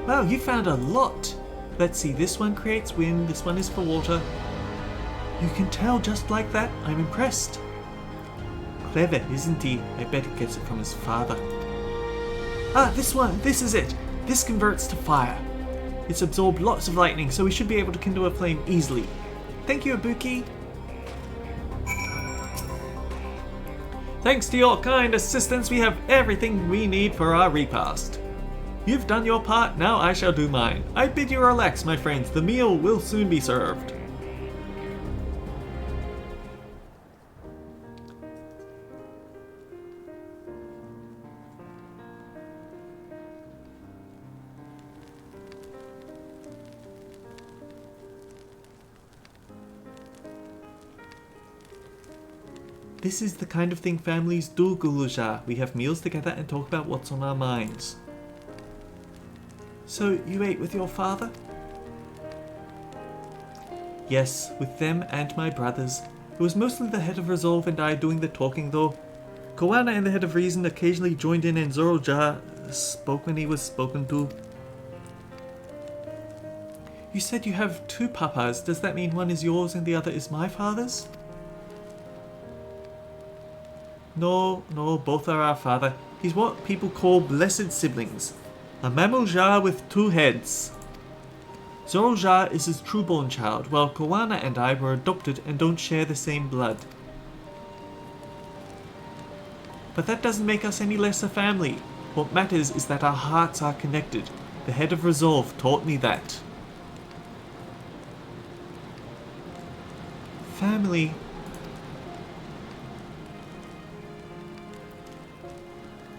Wow, you found a lot! Let's see, this one creates wind, this one is for water. You can tell just like that? I'm impressed. Clever, isn't he? I bet he gets it from his father. Ah, this one! This is it! This converts to fire. It's absorbed lots of lightning, so we should be able to kindle a flame easily. Thank you, Ibuki! Thanks to your kind assistance, we have everything we need for our repast. You've done your part, now I shall do mine. I bid you relax, my friends. The meal will soon be served. This is the kind of thing families do, Guluja. We have meals together and talk about what's on our minds. So, you ate with your father? Yes, with them and my brothers. It was mostly the head of Resolve and I doing the talking though. Koana and the head of Reason occasionally joined in and Zoroja spoke when he was spoken to. You said you have two papas. Does that mean one is yours and the other is my father's? No, both are our father. He's what people call blessed siblings. A Mamulja with two heads. Zoroja is his true-born child, while Koana and I were adopted and don't share the same blood. But that doesn't make us any less a family. What matters is that our hearts are connected. The head of Resolve taught me that. Family.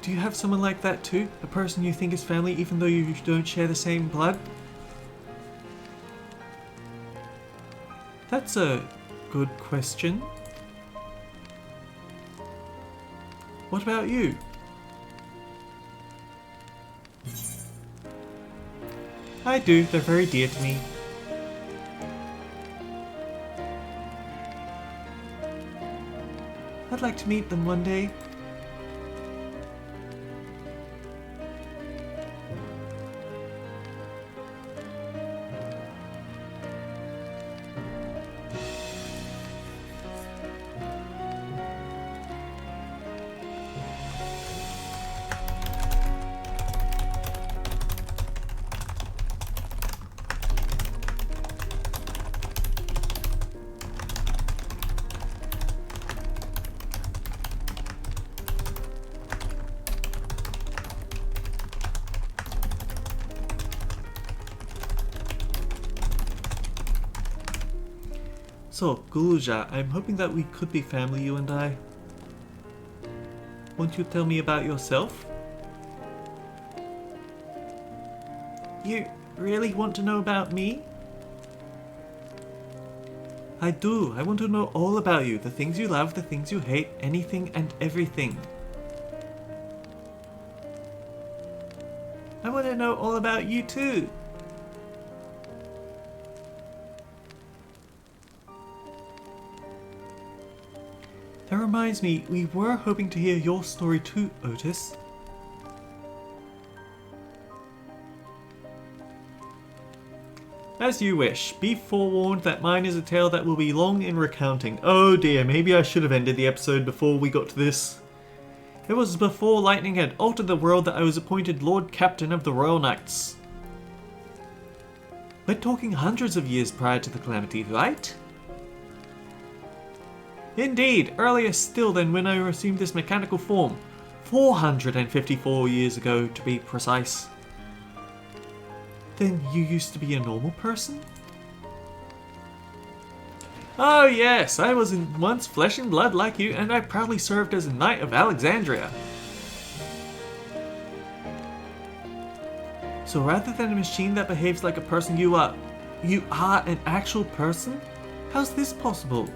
Do you have someone like that too? A person you think is family even though you don't share the same blood? That's a good question. What about you? I do, they're very dear to me. I'd like to meet them one day. So, Guluja, I'm hoping that we could be family, you and I. Won't you tell me about yourself? You really want to know about me? I do. I want to know all about you. The things you love, the things you hate, anything and everything. I want to know all about you too. That reminds me, we were hoping to hear your story too, Otis. As you wish. Be forewarned that mine is a tale that will be long in recounting. Oh dear, maybe I should have ended the episode before we got to this. It was before lightning had altered the world that I was appointed Lord Captain of the Royal Knights. We're talking hundreds of years prior to the calamity, right? Indeed, earlier still than when I assumed this mechanical form. 454 years ago, to be precise. Then you used to be a normal person? Oh yes, I was once flesh and blood like you, and I proudly served as a Knight of Alexandria. So rather than a machine that behaves like a person, you are an actual person? How's this possible?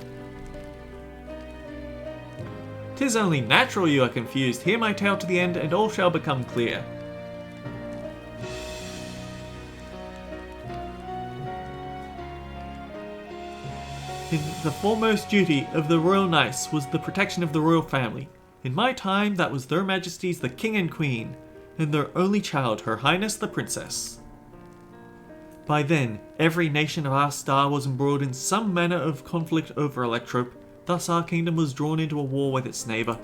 'Tis only natural you are confused. Hear my tale to the end, and all shall become clear. The foremost duty of the Royal Knights was the protection of the royal family. In my time, that was their Majesties the King and Queen, and their only child, Her Highness the Princess. By then, every nation of our star was embroiled in some manner of conflict over Electrope, thus our kingdom was drawn into a war with its neighbour.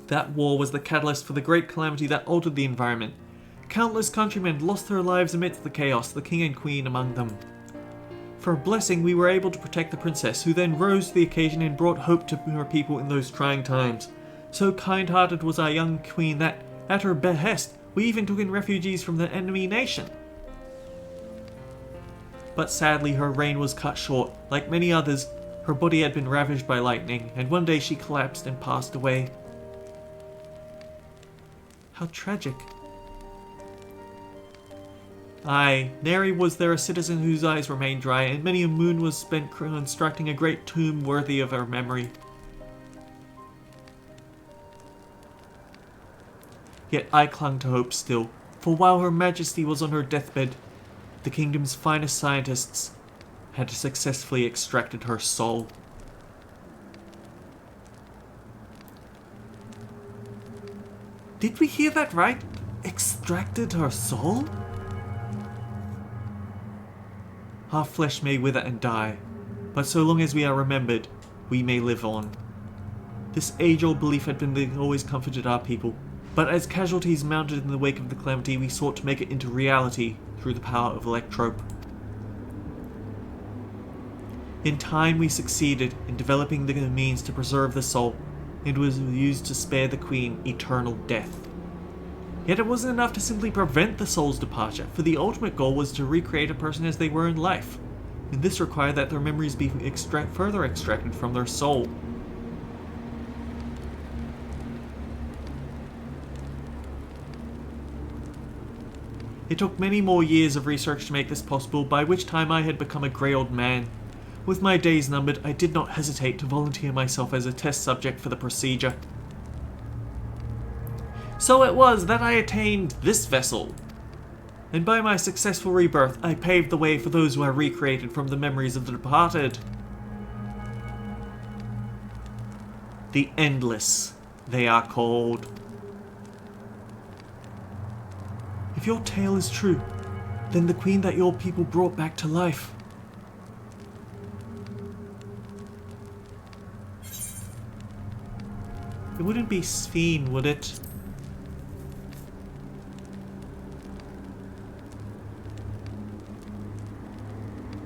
That war was the catalyst for the great calamity that altered the environment. Countless countrymen lost their lives amidst the chaos, the King and Queen among them. For a blessing, we were able to protect the princess, who then rose to the occasion and brought hope to her people in those trying times. So kind-hearted was our young queen that, at her behest, we even took in refugees from the enemy nation. But sadly, her reign was cut short. Like many others, her body had been ravaged by lightning, and one day she collapsed and passed away. How tragic. Aye, nary was there a citizen whose eyes remained dry, and many a moon was spent constructing a great tomb worthy of her memory. Yet I clung to hope still, for while Her Majesty was on her deathbed, the kingdom's finest scientists had successfully extracted her soul. Did we hear that right? Extracted her soul? Our flesh may wither and die, but so long as we are remembered, we may live on. This age-old belief had always comforted our people, but as casualties mounted in the wake of the calamity, we sought to make it into reality through the power of Electrope. In time, we succeeded in developing the means to preserve the soul, and was used to spare the Queen eternal death. Yet it wasn't enough to simply prevent the soul's departure, for the ultimate goal was to recreate a person as they were in life, and this required that their memories be further extracted from their soul. It took many more years of research to make this possible, by which time I had become a grey old man. With my days numbered, I did not hesitate to volunteer myself as a test subject for the procedure. So it was that I attained this vessel, and by my successful rebirth, I paved the way for those who are recreated from the memories of the departed. The Endless, they are called. If your tale is true, then the queen that your people brought back to life. It wouldn't be Sphene, would it?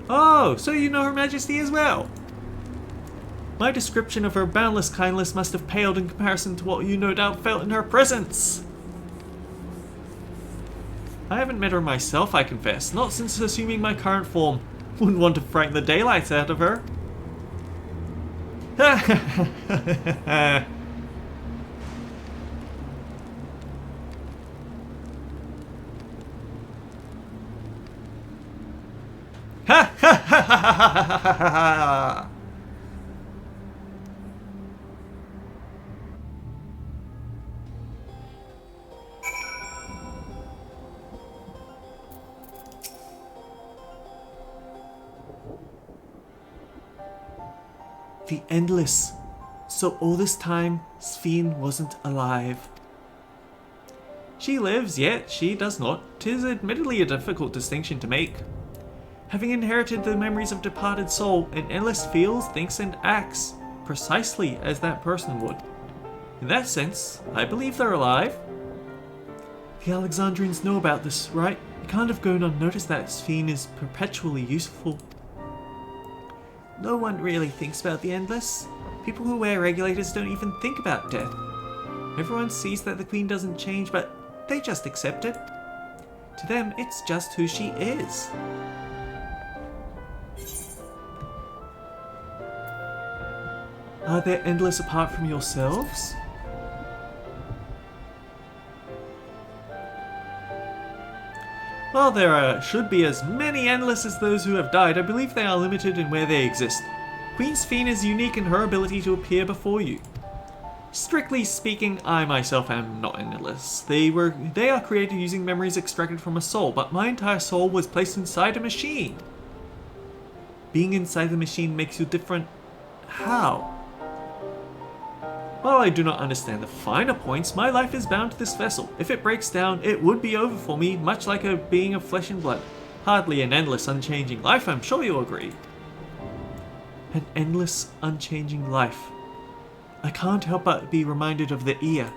Oh, so you know Her Majesty as well? My description of her boundless kindness must have paled in comparison to what you no doubt felt in her presence. I haven't met her myself, I confess, not since assuming my current form. Wouldn't want to frighten the daylights out of her. Ha ha ha. Ha ha Ha ha ha ha ha ha ha! The Endless. So all this time, Sphene wasn't alive. She lives, yet she does not. 'Tis admittedly a difficult distinction to make. Having inherited the memories of departed soul, an Endless feels, thinks, and acts precisely as that person would. In that sense, I believe they're alive. The Alexandrians know about this, right? It can't have gone unnoticed that Sphene is perpetually useful. No one really thinks about the Endless. People who wear regulators don't even think about death. Everyone sees that the Queen doesn't change, but they just accept it. To them, it's just who she is. Are there Endless apart from yourselves? While there should be as many Endless as those who have died, I believe they are limited in where they exist. Queen Sphene is unique in her ability to appear before you. Strictly speaking, I myself am not Endless. They are created using memories extracted from a soul, but my entire soul was placed inside a machine. Being inside the machine makes you different. How? While I do not understand the finer points, my life is bound to this vessel. If it breaks down, it would be over for me, much like a being of flesh and blood. Hardly an endless, unchanging life, I'm sure you'll agree. An endless, unchanging life. I can't help but be reminded of the ear.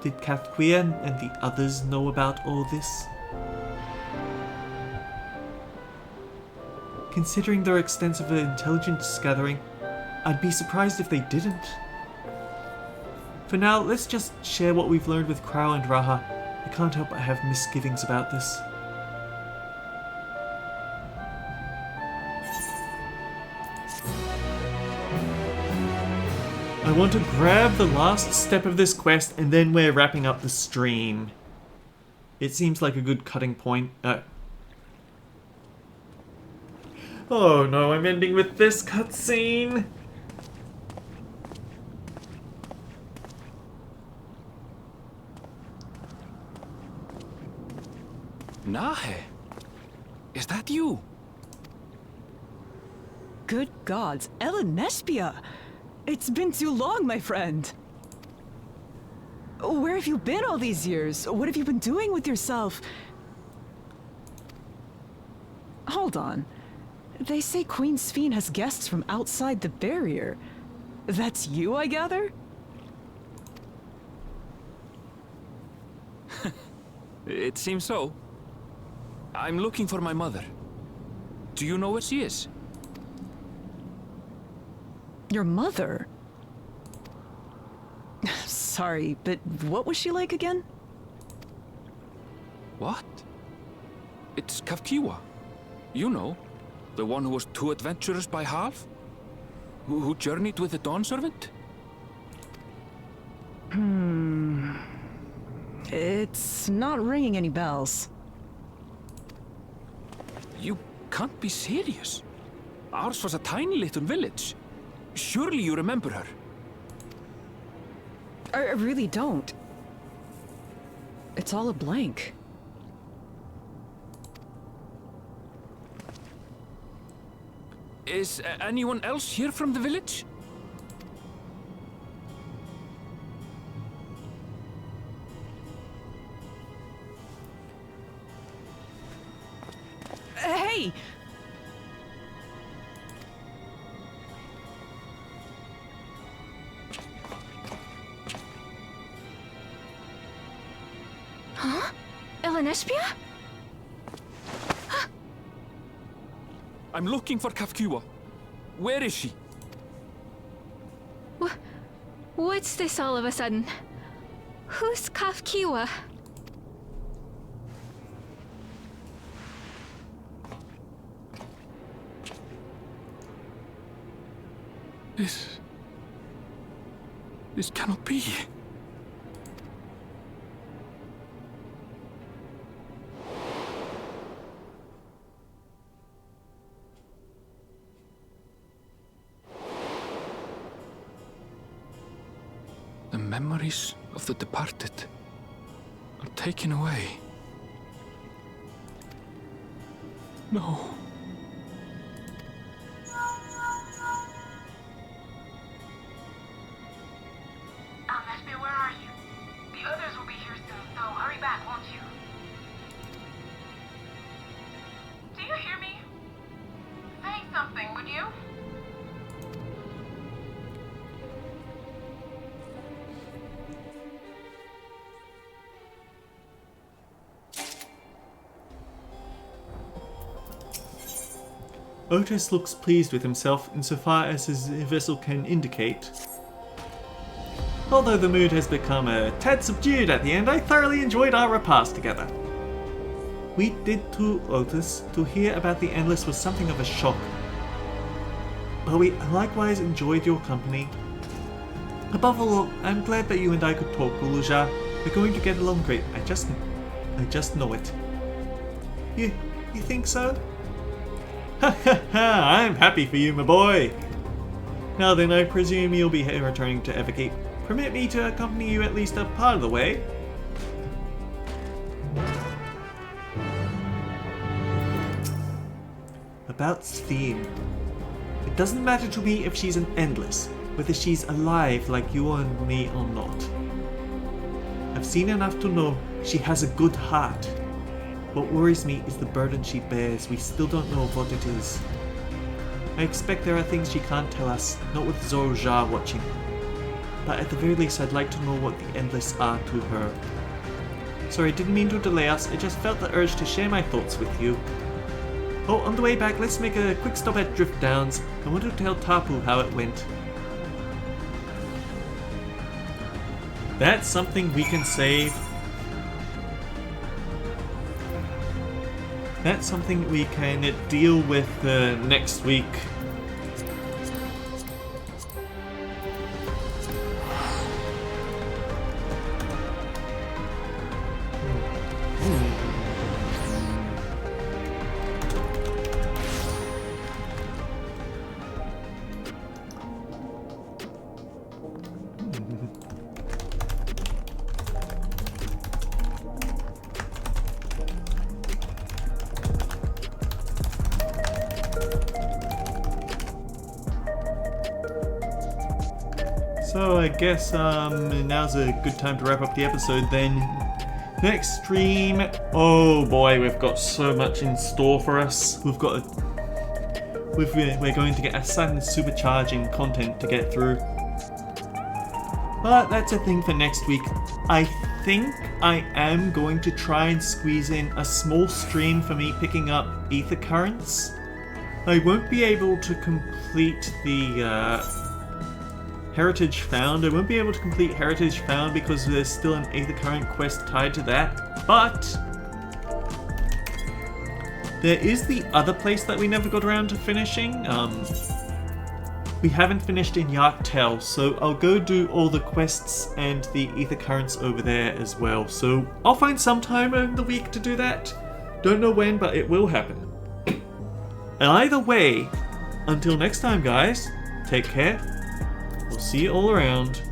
Did Kathquia and the others know about all this? Considering their extensive intelligence gathering, I'd be surprised if they didn't. For now, let's just share what we've learned with Crow and Raha. I can't help but have misgivings about this. I want to grab the last step of this quest and then we're wrapping up the stream. It seems like a good cutting point. Oh no, I'm ending with this cutscene. Nahe, is that you? Good gods, Elenespia! It's been too long, my friend. Where have you been all these years? What have you been doing with yourself? Hold on. They say Queen Sphene has guests from outside the barrier. That's you, I gather? It seems so. I'm looking for my mother. Do you know where she is? Your mother? Sorry, but what was she like again? What? It's Kafkiwa. You know, the one who was too adventurous by half? Who journeyed with the Dawn Servant? It's not ringing any bells. You can't be serious. Ours was a tiny little village. Surely you remember her. I really don't. It's all a blank. Is anyone else here from the village? Hey! Huh? Elenespia? I'm looking for Kafkiwa. Where is she? What's this all of a sudden? Who's Kafkiwa? This cannot be. memories of the departed are taken away. No. Meshbe, where are you? The others will be here soon, so hurry back, won't you? Do you hear me? Say something, would you? Otis looks pleased with himself insofar as his vessel can indicate. Although the mood has become a tad subdued at the end, I thoroughly enjoyed our repast together. We did too, Otis. To hear about the Endless was something of a shock. But we likewise enjoyed your company. Above all, I'm glad that you and I could talk, Guluja. We're going to get along great. I just know it. You think so? Ha ha ha! I'm happy for you, my boy! Now then, I presume you'll be returning to Evergate. Permit me to accompany you at least a part of the way. About Sphene. It doesn't matter to me if she's an Endless, whether she's alive like you and me or not. I've seen enough to know she has a good heart. What worries me is the burden she bears. We still don't know what it is. I expect there are things she can't tell us, not with Zorja watching. But at the very least, I'd like to know what the Endless are to her. Sorry, didn't mean to delay us. I just felt the urge to share my thoughts with you. Oh, on the way back, let's make a quick stop at Drift Downs. I want to tell Tapu how it went. That's something we can save. That's something we can deal with next week. So I guess now's a good time to wrap up the episode then. Next stream, oh boy, we've got so much in store for us. We're going to get a sudden supercharging content to get through. But that's a thing for next week. I think I am going to try and squeeze in a small stream for me picking up ether currents. I won't be able to complete the Heritage Found. I won't be able to complete Heritage Found because there's still an Aether Current quest tied to that. But there is the other place that we never got around to finishing. We haven't finished in Dawntrail, so I'll go do all the quests and the Aether Currents over there as well. So I'll find some time in the week to do that. Don't know when, but it will happen. And either way, until next time guys, take care. We'll see you all around.